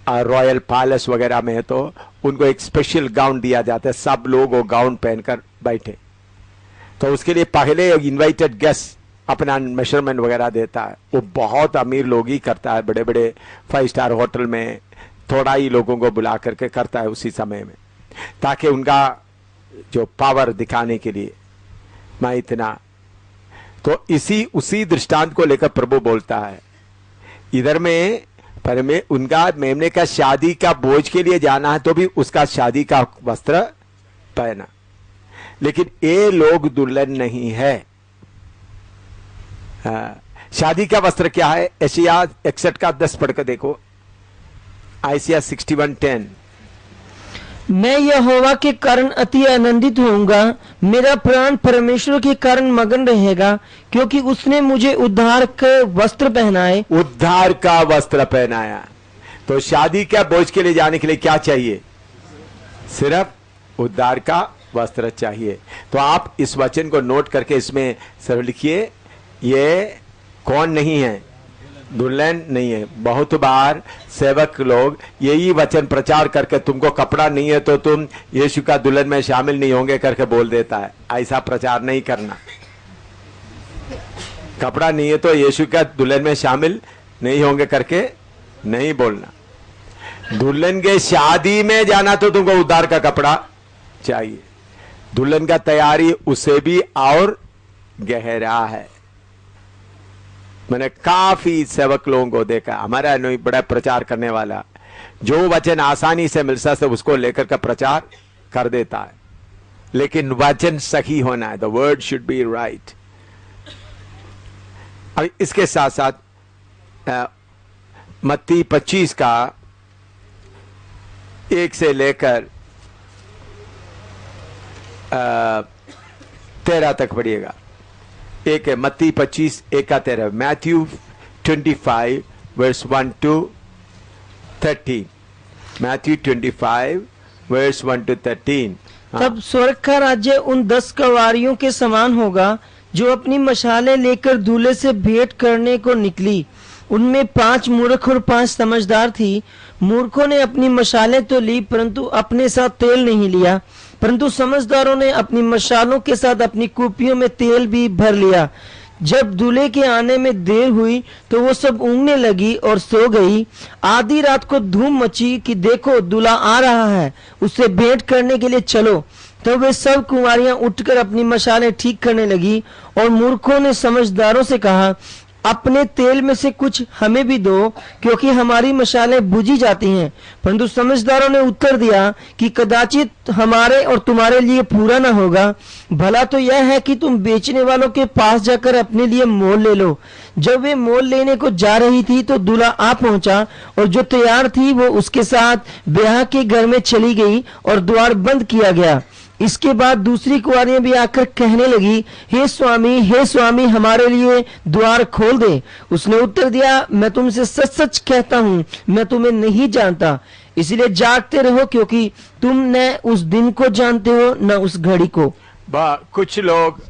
रॉयल पैलेस वगैरह में तो उनको एक स्पेशल गाउन दिया जाता है, सब लोग वो गाउन पहनकर बैठे। तो उसके लिए पहले इनवाइटेड गेस्ट अपना मेजरमेंट वगैरह देता है। वो बहुत अमीर लोग ही करता है, बड़े बड़े 5 स्टार होटल में थोड़ा ही लोगों को बुला करके करता है उसी समय में, ताकि उनका जो पावर दिखाने के लिए मैं इतना। तो उसी दृष्टांत को लेकर प्रभु बोलता है इधर में, पर में उनका मेमने का शादी का बोझ के लिए जाना है तो भी उसका शादी का वस्त्र पहना, लेकिन ये लोग दुल्हन नहीं है। शादी का वस्त्र क्या है? एशिया 61 का 10 पढ़कर देखो। आइसिया 61:10।
मैं यहोवा के कारण अति आनंदित होऊंगा, मेरा प्राण परमेश्वर के कारण मगन रहेगा, क्योंकि उसने मुझे उद्धार के वस्त्र पहनाए।
उद्धार का वस्त्र पहनाया। तो शादी का बोझ के लिए जाने के लिए क्या चाहिए? सिर्फ उद्धार का वस्त्र चाहिए। तो आप इस वचन को नोट करके इसमें सर लिखिए, ये कौन नहीं है? दुल्हन नहीं है। बहुत बार सेवक लोग यही वचन प्रचार करके तुमको कपड़ा नहीं है तो तुम यीशु का दुल्हन में शामिल नहीं होंगे करके बोल देता है। ऐसा प्रचार नहीं करना। कपड़ा नहीं है तो यीशु का दुल्हन में शामिल नहीं होंगे करके नहीं बोलना। दुल्हन के शादी में जाना तो तुमको उद्धार का कपड़ा चाहिए। दुल्हन का तैयारी उससे भी और गहरा है। मैंने काफी सेवक लोगों को देखा, हमारा नहीं बड़ा प्रचार करने वाला, जो वचन आसानी से मिल सकता है उसको लेकर का प्रचार कर देता है, लेकिन वचन सही होना है। The word should be right. अब इसके साथ साथ मत्ती 25 का 1 से लेकर 13 तक पढ़िएगा। एक है मत्ती 25 1 का 13, Matthew 25 verse 1 to 13, Matthew 25 verse 1 to 13।
तब स्वर्ग का राज्य उन 10 कवारियों के समान होगा जो अपनी मशालें लेकर दूल्हे से भेंट करने को निकली। उनमें 5 मूर्ख और 5 समझदार थी। मूर्खों ने अपनी मशालें तो ली परंतु अपने साथ तेल नहीं लिया, परंतु समझदारों ने अपनी मशालों के साथ अपनी कुपियों में तेल भी भर लिया। जब दूल्हे के आने में देर हुई तो वो सब ऊँघने लगी और सो गई। आधी रात को धूम मची कि देखो दूल्हा आ रहा है, उससे भेंट करने के लिए चलो। तो वे सब कुंवारियां उठकर अपनी मशालें ठीक करने लगी। और मूर्खों ने समझदारों से कहा, अपने तेल में से कुछ हमें भी दो, क्योंकि हमारी मशालें बुझी जाती हैं। परंतु समझदारों ने उत्तर दिया कि कदाचित हमारे और तुम्हारे लिए पूरा न होगा। भला तो यह है कि तुम बेचने वालों के पास जाकर अपने लिए मोल ले लो। जब वे मोल लेने को जा रही थी तो दूल्हा आ पहुंचा, और जो तैयार थी वो उसके साथ ब्याह के घर में चली गई और द्वार बंद किया गया। इसके बाद दूसरी कुंवारियां भी आकर कहने लगी, हे स्वामी, हमारे लिए द्वार खोल दे। उसने उत्तर दिया, मैं तुमसे सच सच कहता हूँ, मैं तुम्हें नहीं जानता। इसलिए जागते रहो, क्योंकि तुम न उस दिन को जानते हो न उस घड़ी को।
कुछ लोग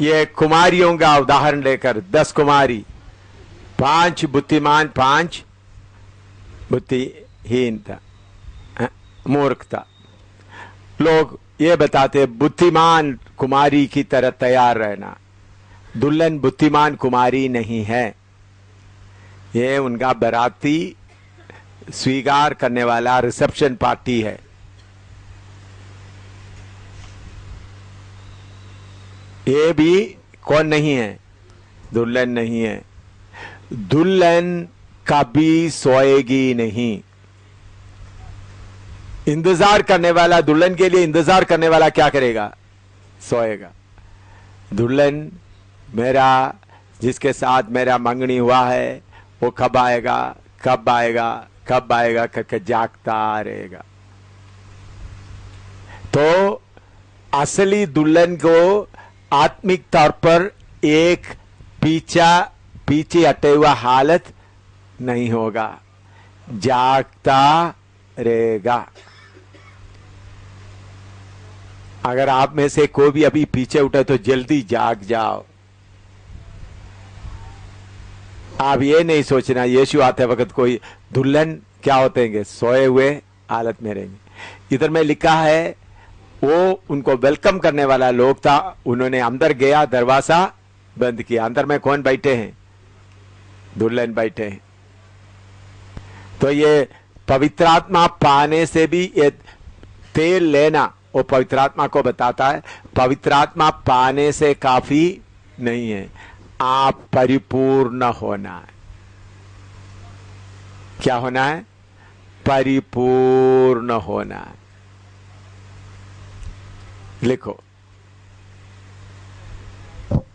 ये कुमारियों का उदाहरण लेकर 10 कुमारी, 5 बुद्धिमान, 5 बुद्धिहीन था, मूर्ख था। लोग ये बताते बुद्धिमान कुमारी की तरह तैयार रहना। दुल्हन बुद्धिमान कुमारी नहीं है, ये उनका बाराती स्वीकार करने वाला रिसेप्शन पार्टी है। ये भी कौन नहीं है? दुल्हन नहीं है। दुल्हन कभी सोएगी नहीं। इंतजार करने वाला, दुल्हन के लिए इंतजार करने वाला क्या करेगा? सोएगा। दुल्हन मेरा, जिसके साथ मेरा मंगनी हुआ है, वो कब आएगा, कब आएगा, कब आएगा करके जागता रहेगा। तो असली दुल्हन को आत्मिक तौर पर एक पीछे हटे हुआ हालत नहीं होगा, जागता रहेगा। अगर आप में से कोई भी अभी पीछे उठे तो जल्दी जाग जाओ। आप ये नहीं सोचना यीशु आते वक्त कोई दुल्हन क्या होते हैं, सोए हुए हालत में रहेंगे। इधर में लिखा है वो उनको वेलकम करने वाला लोग था, उन्होंने अंदर गया, दरवाजा बंद किया। अंदर में कौन बैठे हैं? दुल्हन बैठे हैं। तो ये पवित्र आत्मा पाने से भी ये तेल लेना वो पवित्र आत्मा को बताता है। पवित्र आत्मा पाने से काफी नहीं है, आप परिपूर्ण होना है। क्या होना है? परिपूर्ण होना है। लिखो,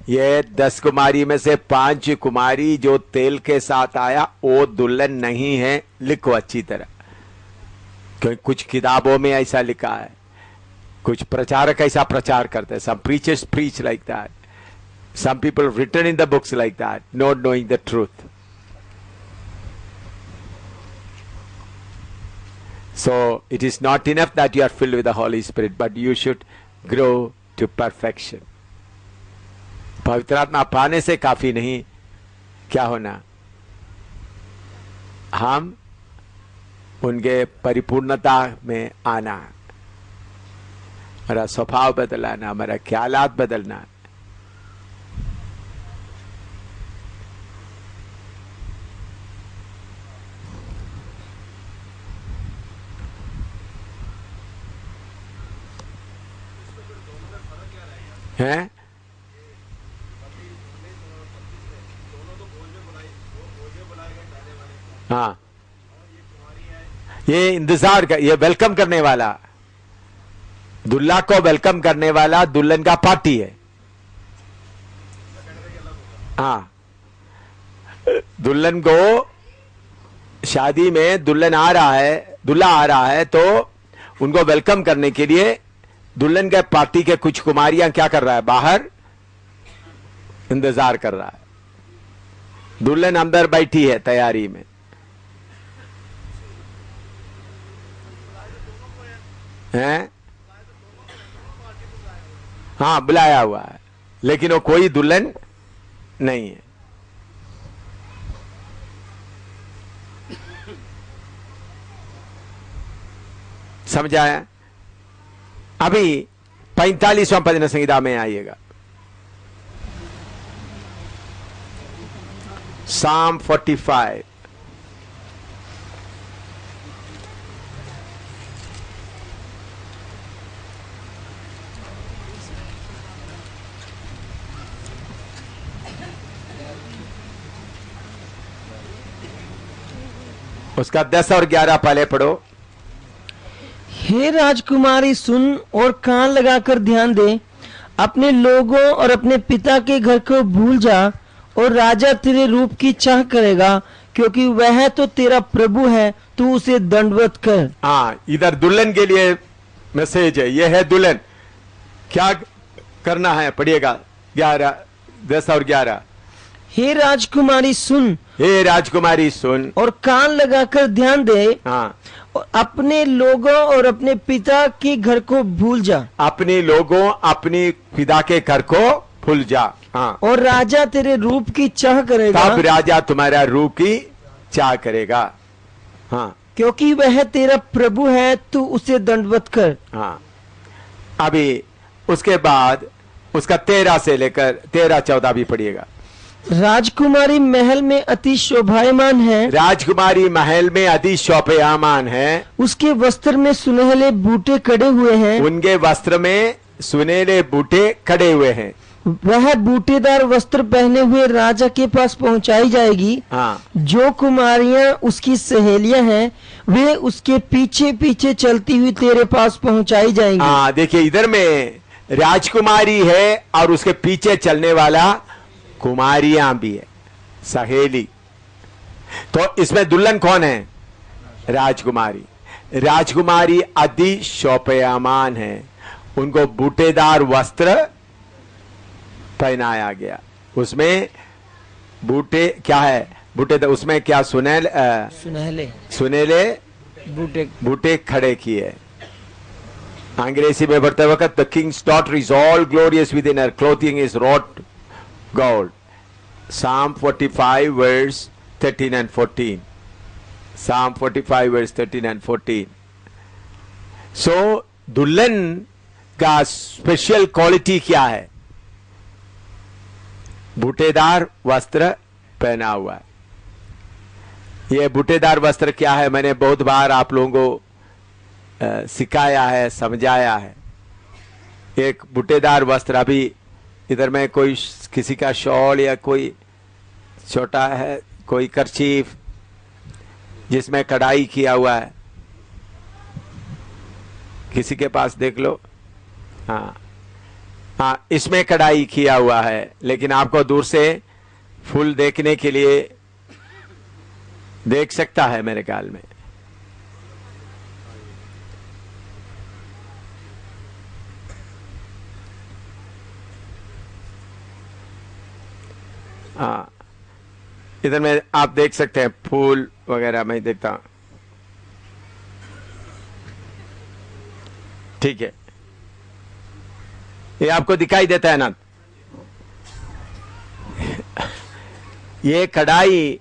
ये 10 कुमारी में से 5 कुमारी जो तेल के साथ आया वो दुल्हन नहीं है। लिखो अच्छी तरह, क्योंकि कुछ किताबों में ऐसा लिखा है, कुछ प्रचारक ऐसा प्रचार करते हैं। सम preachers preach like that, some people written in the books like that, not knowing the truth. So it is not enough that you are filled with the Holy Spirit, but you should grow to perfection. पवित्र आत्मा पाने से काफी नहीं, क्या होना? हम उनके परिपूर्णता में आना, हमारा स्वभाव बदलाना, हमारा ख्यालात बदलना। हैं? हाँ, ये इंतजार कर, ये वेलकम करने वाला, दुल्हा को वेलकम करने वाला दुल्हन का पार्टी है। हाँ, दुल्हन को शादी में दुल्हन आ रहा है, दूल्हा आ रहा है, तो उनको वेलकम करने के लिए दुल्हन के पार्टी के कुछ कुमारियां क्या कर रहा है, बाहर इंतजार कर रहा है। दुल्हन अंदर बैठी है तैयारी में। हैं? हाँ, बुलाया हुआ है, लेकिन वो कोई दुल्हन नहीं है। समझाया? अभी 45वां भजन संहिता में आइएगा, Psalm 45। उसका 10 और 11 पहले पढ़ो।
हे राजकुमारी सुन और कान लगाकर ध्यान दे, अपने लोगों और अपने पिता के घर को भूल जा, और राजा तेरे रूप की चाह करेगा, क्योंकि वह तो तेरा प्रभु है, तू उसे दंडवत कर।
हाँ, इधर दुल्हन के लिए मैसेज है, यह है दुल्हन, क्या करना है, पढ़िएगा 11, 10 और 11।
हे राजकुमारी सुन,
हे राजकुमारी सुन
और कान लगाकर ध्यान दे,
हाँ,
और अपने लोगों और अपने पिता के घर को भूल जा,
अपने लोगों अपनी पिता के घर को भूल जा। हाँ,
और राजा तेरे रूप की चाह करेगा,
तब राजा तुम्हारा रूप की चाह करेगा। हाँ,
क्योंकि वह तेरा प्रभु है, तू उसे दंडवत कर।
हाँ, अभी उसके बाद उसका 13 से लेकर 13-14 भी पढ़िएगा।
राजकुमारी महल में अति शोभायमान है,
राजकुमारी महल में अति शोभायमान है,
उसके वस्त्र में सुनहले बूटे कड़े हुए हैं,
उनके वस्त्र में सुनहले बूटे खड़े हुए हैं।
वह बूटेदार वस्त्र पहने हुए राजा के पास पहुंचाई जाएगी।
हाँ,
जो कुमारियां उसकी सहेलियां हैं, वे उसके पीछे पीछे चलती हुई तेरे पास पहुंचाई जाएंगी।
हाँ, देखिए इधर में राजकुमारी है और उसके पीछे चलने वाला कुमारियां भी है, सहेली। तो इसमें दुल्हन कौन है? राजकुमारी। राजकुमारी अति शोभायमान है, उनको बूटेदार वस्त्र पहनाया गया। उसमें बूटे क्या है? बूटेदार, उसमें क्या सुनहले बूटे खड़े किए। अंग्रेजी में पढ़ते वक्त the king's daughter is all glorious within her clothing is wrought gold. Psalm 45 verse 13 and 14. Psalm 45 verse 13 and 14. So दुल्हन का स्पेशल क्वालिटी क्या है? बूटेदार वस्त्र पहना हुआ है। यह बूटेदार वस्त्र क्या है, मैंने बहुत बार आप लोगों को सिखाया है, समझाया है। एक बूटेदार वस्त्र, अभी इधर में कोई किसी का शॉल या कोई छोटा है, कोई करचीफ जिसमें कढ़ाई किया हुआ है, किसी के पास देख लो। हाँ हाँ, इसमें कढ़ाई किया हुआ है, लेकिन आपको दूर से फूल देखने के लिए देख सकता है मेरे ख्याल में। हाँ, इधर में आप देख सकते हैं फूल वगैरह मैं देखता हूं। ठीक है, ये आपको दिखाई देता है ना? ये कढ़ाई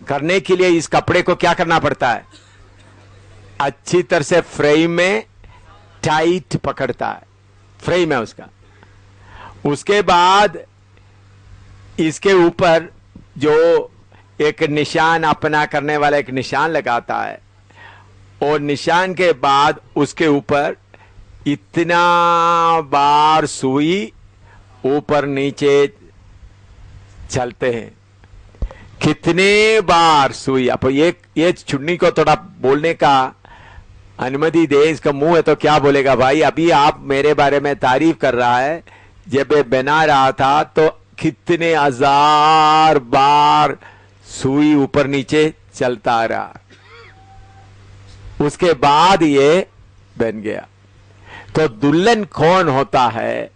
करने के लिए इस कपड़े को क्या करना पड़ता है? अच्छी तरह से फ्रेम में टाइट पकड़ता है, फ्रेम है उसका। उसके बाद इसके ऊपर जो एक निशान अपना करने वाला एक निशान लगाता है, और निशान के बाद उसके ऊपर इतना बार सुई ऊपर नीचे चलते हैं। कितने बार सुई, अब ये चुन्नी को थोड़ा बोलने का अनुमति दे, इसका मुंह है तो क्या बोलेगा भाई, अभी आप मेरे बारे में तारीफ कर रहा है, जब ये बना रहा था तो कितने हजार बार सुई ऊपर नीचे चलता रहा, उसके बाद ये बन गया। तो दुल्हन कौन होता है?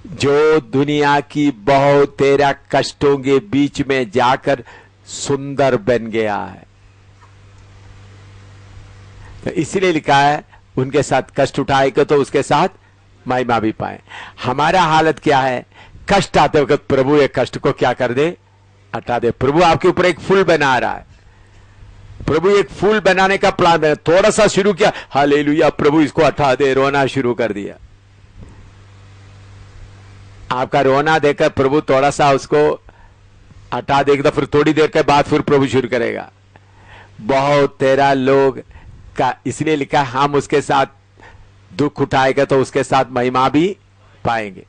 जो दुनिया की बहुत तेरह कष्टों के बीच में जाकर सुंदर बन गया है। तो इसलिए लिखा है उनके साथ कष्ट उठाएगा तो उसके साथ महिमा भी पाए। हमारा हालत क्या है? कष्ट आते वक्त प्रभु एक कष्ट को क्या कर दे, हटा दे। प्रभु आपके ऊपर एक फूल बना रहा है, प्रभु एक फूल बनाने का प्लान बना, थोड़ा सा शुरू किया, हालेलुया, प्रभु इसको हटा दे, रोना शुरू कर दिया। आपका रोना देखकर प्रभु थोड़ा सा उसको हटा देगा, फिर थोड़ी देर के बाद फिर प्रभु शुरू करेगा। बहुत तेरा लोग का इसलिए लिखा, हम उसके साथ दुख उठाएगा तो उसके साथ महिमा भी पाएंगे।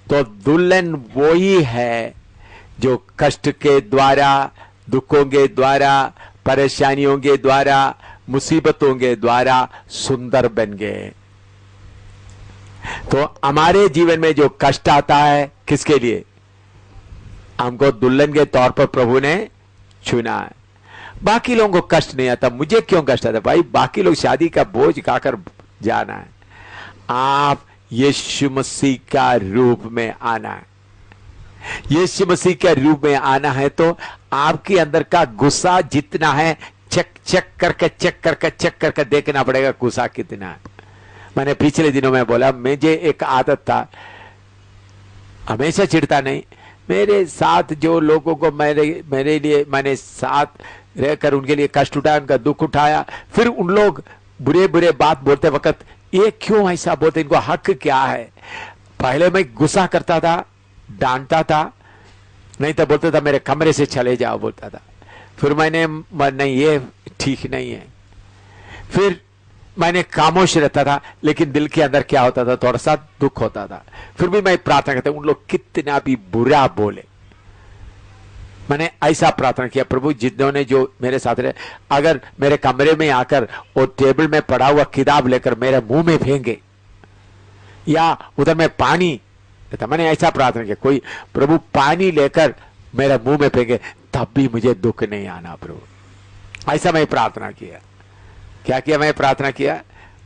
तो दुल्हन वही है जो कष्ट के द्वारा, दुखों के द्वारा, परेशानियों के द्वारा, मुसीबतों के द्वारा सुंदर बन गए। तो हमारे जीवन में जो कष्ट आता है, किसके लिए? हमको दुल्हन के तौर पर प्रभु ने चुना है। बाकी लोगों को कष्ट नहीं आता, मुझे क्यों कष्ट आता? भाई बाकी लोग शादी का बोझ खाकर जाना है, आप यीशु मसीह का रूप में आना है। यीशु मसीह के रूप में आना है तो आपके अंदर का गुस्सा जितना है चेक करके देखना पड़ेगा, गुस्सा कितना है। मैंने पिछले दिनों में बोला, मुझे एक आदत था, हमेशा चिढ़ता नहीं, मेरे साथ जो लोगों को मेरे लिए मैंने साथ रहकर उनके लिए कष्ट उठाया, उनका दुख उठाया, फिर उन लोग बुरे बुरे बात बोलते वक्त ये क्यों ऐसा बोलते, इनको हक क्या है? पहले मैं गुस्सा करता था, डांटता था, नहीं तो बोलता था मेरे कमरे से चले जाओ बोलता था। फिर मैंने नहीं, ये ठीक नहीं है। फिर मैंने खामोश रहता था, लेकिन दिल के अंदर क्या होता था, थोड़ा सा दुख होता था। फिर भी मैं प्रार्थना करता, उन लोग कितना भी बुरा बोले, मैंने ऐसा प्रार्थना किया, प्रभु जिन्होंने जो मेरे साथ रहे, अगर मेरे कमरे में आकर वो टेबल में पड़ा हुआ किताब लेकर मेरे मुंह में फेंके या उधर में पानी, मैंने ऐसा प्रार्थना किया, कोई प्रभु पानी लेकर मेरे मुंह में फेंके, तब भी मुझे दुख नहीं आना प्रभु। ऐसा मैं प्रार्थना किया। क्या किया? मैं प्रार्थना किया,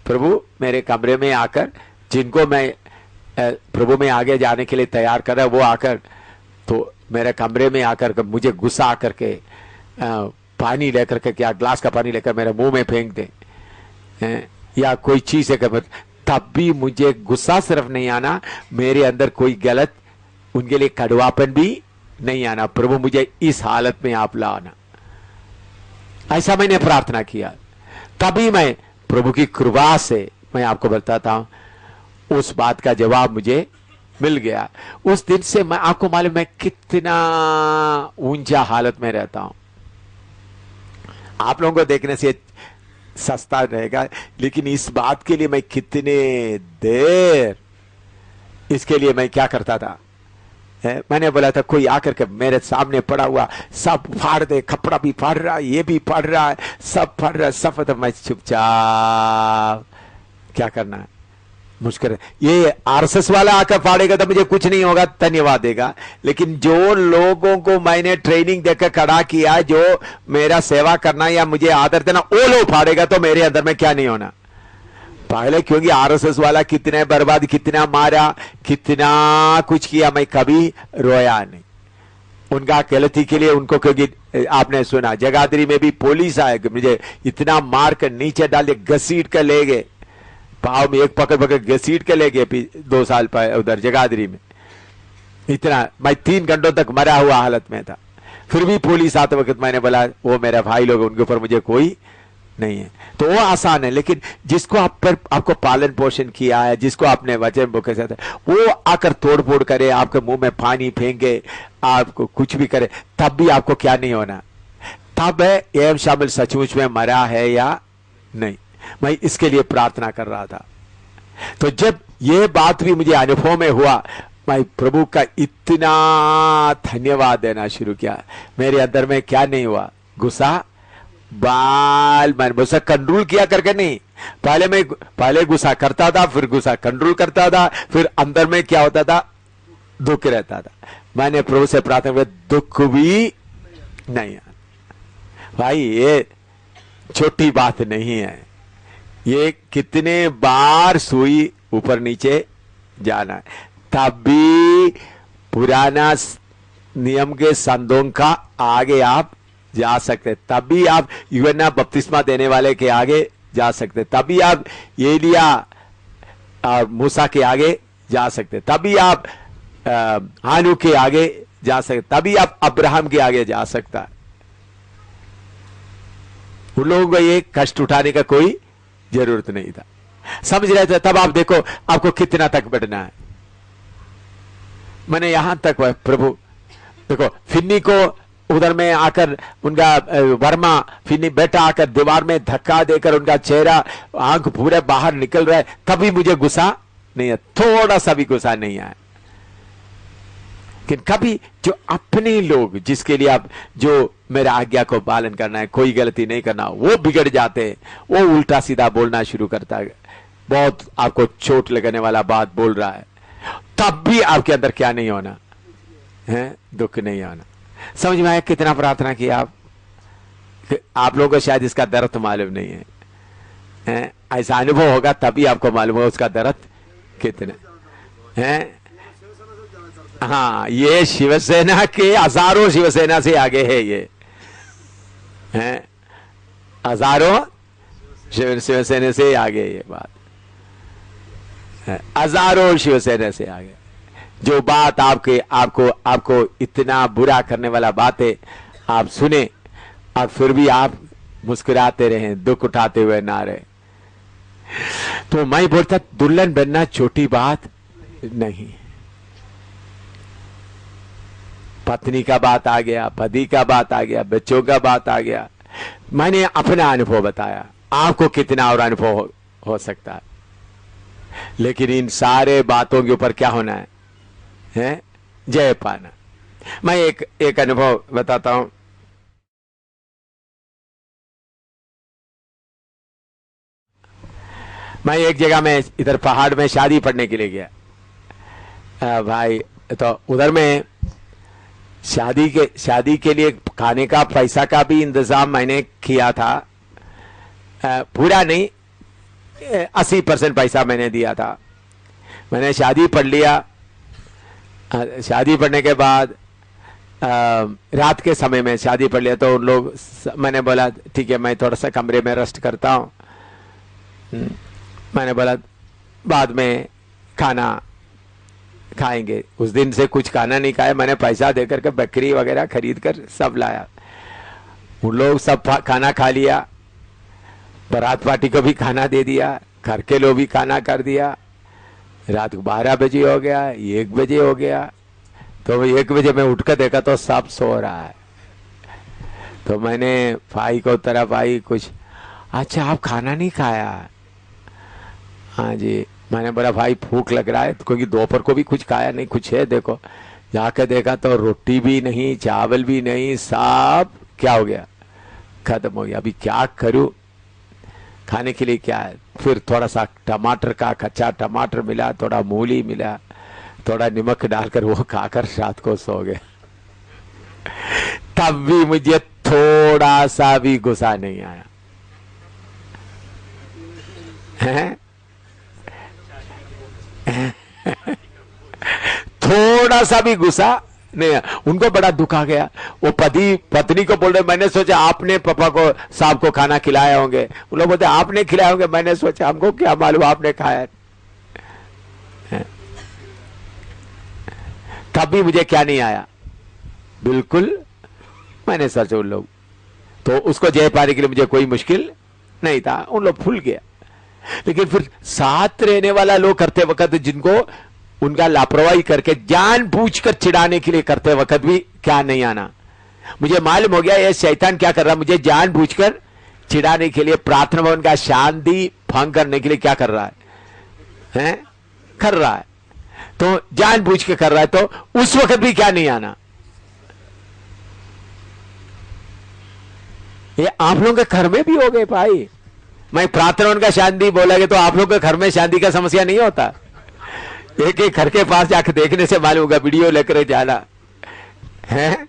प्रभु मेरे कमरे में आकर जिनको मैं प्रभु में आगे जाने के लिए तैयार कर रहा, वो आकर तो मेरे कमरे में आकर मुझे गुस्सा आकर के पानी लेकर के, क्या ग्लास का पानी लेकर मेरे मुंह में फेंक दे या कोई चीज है, तब भी मुझे गुस्सा सिर्फ नहीं आना, मेरे अंदर कोई गलत, उनके लिए कड़वापन भी नहीं आना। प्रभु मुझे इस हालत में आप लाना, ऐसा मैंने प्रार्थना किया। तभी मैं प्रभु की कृपा से मैं आपको बताता हूं, उस बात का जवाब मुझे मिल गया। उस दिन से मैं, आपको मालूम मैं कितना ऊंचा हालत में रहता हूं। आप लोगों को देखने से सस्ता रहेगा, लेकिन इस बात के लिए मैं कितने देर इसके लिए मैं क्या करता था। मैंने बोला था कोई आकर के मेरे सामने पड़ा हुआ सब फाड़ दे, कपड़ा भी फाड़ रहा है, ये भी फाड़ रहा है, सब फाड़ रहा है, सब, तो मैं चुपचाप क्या करना है, मुश्किल। ये आरएसएस वाला आकर फाड़ेगा तो मुझे कुछ नहीं होगा, धन्यवाद देगा। लेकिन जो लोगों को मैंने ट्रेनिंग देकर खड़ा किया, जो मेरा सेवा करना या मुझे आदर देना, वो लोग फाड़ेगा तो मेरे अंदर में क्या नहीं होना पहले। क्योंकि आरएसएस वाला कितने बर्बाद, कितना मारा, कितना कुछ किया, मैं कभी रोया नहीं उनका गलती के लिए उनको। क्योंकि आपने सुना जगाधरी में भी पुलिस आए, मुझे इतना मार कर नीचे डाल के घसीट कर ले गए, पाव में एक पकड़ घसीट के ले गए 2 साल पहले उधर जगाधरी में। इतना मैं 3 घंटों तक मरा हुआ हालत में था। फिर भी पुलिस आते वक्त मैंने बोला वो मेरे भाई लोग, उनके ऊपर मुझे कोई नहीं है। तो वो आसान है, लेकिन जिसको आपको पालन पोषण किया है, जिसको आपने वचन के साथ, वो आकर तोड़ फोड़ करे, आपके मुंह में पानी फेंके, आपको कुछ भी करे, तब भी आपको क्या नहीं होना। तब है एवं शामिल सचमुच में मरा है या नहीं। मैं इसके लिए प्रार्थना कर रहा था। तो जब ये बात भी मुझे अनुभव में हुआ, मैं प्रभु का इतना धन्यवाद देना शुरू किया। मेरे अंदर में क्या नहीं हुआ, गुस्सा बाल मैंने गुस्सा कंट्रोल किया करके नहीं, पहले गुस्सा करता था, फिर गुस्सा कंट्रोल करता था, फिर अंदर में क्या होता था, दुख रहता था। मैंने प्रभु से प्रार्थना किया दुख भी नहीं है। भाई ये छोटी बात नहीं है, ये कितने बार सुई ऊपर नीचे जाना है, तब भी पुराना नियम के संदों का आगे आप जा सकते, तभी आप यूहन्ना बपतिस्मा देने वाले के आगे जा सकते, तभी आप एलिया और मूसा के आगे जा सकते, तभी आप हानू के आगे जा सकते, तभी आप अब्राहम के आगे जा सकता है। उन लोगों को ये कष्ट उठाने का कोई जरूरत नहीं था, समझ रहे थे। तब आप देखो आपको कितना तक बढ़ना है। मैंने यहां तक प्रभु देखो, फिन्नी को उधर में आकर उनका वर्मा फिन्नी बेटा आकर दीवार में धक्का देकर उनका चेहरा आंख पूरे बाहर निकल रहा है, तभी मुझे गुस्सा नहीं है, थोड़ा सा भी गुस्सा नहीं आया। लेकिन कभी जो अपने लोग जिसके लिए आप जो मेरा आज्ञा को पालन करना है, कोई गलती नहीं करना, वो बिगड़ जाते हैं, वो उल्टा सीधा बोलना शुरू करता है, बहुत आपको चोट लगाने वाला बात बोल रहा है, तब भी आपके अंदर क्या नहीं होना है, दुख नहीं होना। समझ में आया कितना प्रार्थना किया आप लोगों को शायद इसका दर्द मालूम नहीं है, ऐसा अनुभव होगा तभी आपको मालूम होगा उसका दर्द कितना है। हाँ, ये शिवसेना के हजारों शिवसेना से आगे है, ये हैं हजारों शिवसेना से आगे, ये बात हजारों शिवसेना से आगे। जो बात आपको इतना बुरा करने वाला बात है आप सुने और फिर भी आप मुस्कुराते रहे, दुख उठाते हुए ना रहे। तो मैं बोलता दुल्हन बनना छोटी बात नहीं। पत्नी का बात आ गया, पति का बात आ गया, बच्चों का बात आ गया, मैंने अपना अनुभव बताया, आपको कितना और अनुभव हो सकता है। लेकिन इन सारे बातों के ऊपर क्या होना है, जय पाना। मैं एक अनुभव बताता हूं। मैं एक जगह में इधर पहाड़ में शादी पढ़ने के लिए गया भाई, तो उधर में शादी के लिए खाने का पैसा का भी इंतजाम मैंने किया था, पूरा नहीं 80% पैसा मैंने दिया था। मैंने शादी पढ़ लिया, शादी पढ़ने के बाद रात के समय में शादी पढ़ लिया, तो उन लोग मैंने बोला ठीक है मैं थोड़ा सा कमरे में रेस्ट करता हूँ। मैंने बोला बाद में खाना खाएंगे। उस दिन से कुछ खाना नहीं खाया, मैंने पैसा देकर के बकरी वगैरह खरीद कर सब लाया। उन लोग सब खाना खा लिया, बारात पार्टी को भी खाना दे दिया, घर के लोग भी खाना कर दिया। रात को 12 बजे हो गया, 1 बजे हो गया, तो 1 बजे मैं उठकर देखा तो सब सो रहा है। तो मैंने भाई को तरफ आई, कुछ अच्छा आप खाना नहीं खाया? हाँ जी। मैंने बोला भाई भूख लग रहा है, क्योंकि दोपहर को भी कुछ खाया नहीं, कुछ है देखो। जाकर देखा तो रोटी भी नहीं, चावल भी नहीं, सब क्या हो गया, खत्म हो गया। अभी क्या करूं, खाने के लिए क्या है? फिर थोड़ा सा टमाटर का कच्चा टमाटर मिला, थोड़ा मूली मिला, थोड़ा नमक डालकर वो खाकर रात को सो गए। तब भी मुझे थोड़ा सा भी गुस्सा नहीं आया है? थोड़ा सा भी गुस्सा नहीं। उनको बड़ा दुख आ गया। वो पत्नी को बोल रहे, मैंने सोचा आपने पापा को साहब को खाना खिलाया होंगे। वो लोग बोलते आपने खिलाया होंगे, मैंने सोचा हमको क्या मालूम आपने खाया। तब भी मुझे क्या नहीं आया, बिल्कुल मैंने सोचा उन लोग तो उसको जय पाने के लिए मुझे कोई मुश्किल नहीं था, उन लोग भूल गया। लेकिन फिर साथ रहने वाला लोग करते वक्त जिनको उनका लापरवाही करके जानबूझकर चिढ़ाने के लिए करते वक्त भी क्या नहीं आना। मुझे मालूम हो गया ये शैतान क्या कर रहा है, मुझे जानबूझकर चिढ़ाने के लिए, प्रार्थना भवन का शांति भंग करने के लिए क्या कर रहा है, कर रहा है। तो जानबूझ के कर रहा है, तो उस वक्त भी क्या नहीं आना। ये आप लोगों के घर में भी हो गए भाई। मैं प्रार्थना उनका शांति बोलेगे तो आप लोगों के घर में शांति का समस्या नहीं होता। एक एक घर के पास जाकर देखने से मालूम होगा, वीडियो लेकर जाना है।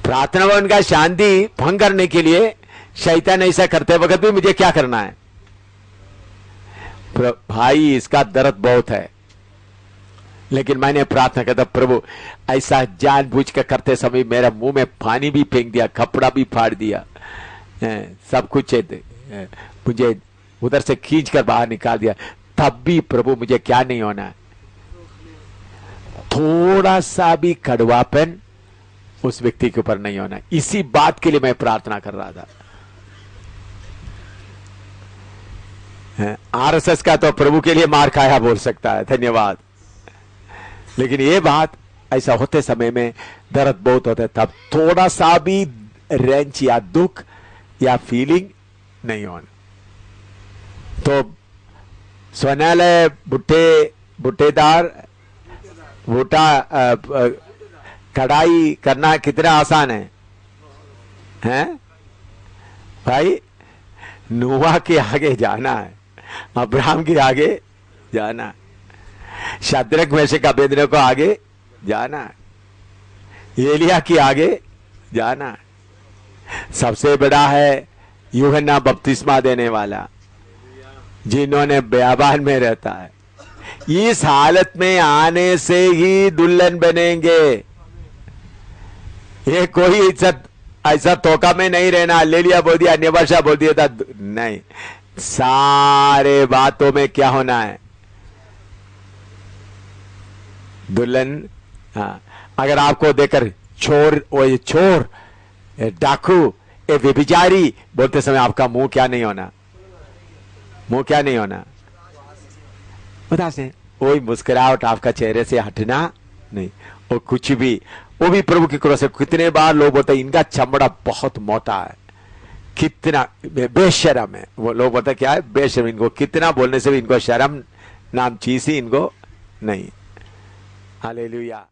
प्रार्थना भवन का शांति भंग करने के लिए शैतान ऐसा करते वक्त भी मुझे क्या करना है भाई, इसका दर्द बहुत है। लेकिन मैंने प्रार्थना करता, प्रभु ऐसा जानबूझ कर करते समय मेरा मुंह में पानी भी फेंक दिया, कपड़ा भी फाड़ दिया, सब कुछ मुझे उधर से खींच कर बाहर निकाल दिया, तब भी प्रभु मुझे क्या नहीं होना है, थोड़ा सा भी कड़वापन उस व्यक्ति के ऊपर नहीं होना। इसी बात के लिए मैं प्रार्थना कर रहा था। आरएसएस का तो प्रभु के लिए मार खाया बोल सकता है, धन्यवाद। लेकिन ये बात ऐसा होते समय में दर्द बहुत होता है, तब थोड़ा सा भी रेंच या दुख या फीलिंग नहीं होना। तो स्वनालय बुट्टेदार बूटा कढ़ाई करना कितना आसान है भाई। नूहा के आगे जाना है, अब्राहम के आगे जाना है, शद्रक मेशक अबेदनगो को आगे जाना है, एलिया के आगे जाना है। सबसे बड़ा है यूहन्ना बपतिस्मा देने वाला, जिन्होंने बयाबान में रहता है। इस हालत में आने से ही दुल्हन बनेंगे। ये कोई इज्जत ऐसा तोका में नहीं रहना, ले लिया बोल दिया, अन्य भाषा बोल दिया था, नहीं। सारे बातों में क्या होना है, दुल्हन। हाँ, अगर आपको देखकर चोर डाकू ए व्यभिचारी बोलते समय आपका मुंह क्या नहीं होना, मुंह क्या नहीं होना, बता से कोई मुस्कुराहट आपका चेहरे से हटना नहीं। और कुछ भी, वो भी प्रभु की कृपा से। कितने बार लोग बोलते इनका चमड़ा बहुत मोटा है, कितना बेशरम है। वो लोग बोलते क्या है, बेशरम। इनको कितना बोलने से भी इनको शर्म नाम चीज ही इनको नहीं। हालेलुया।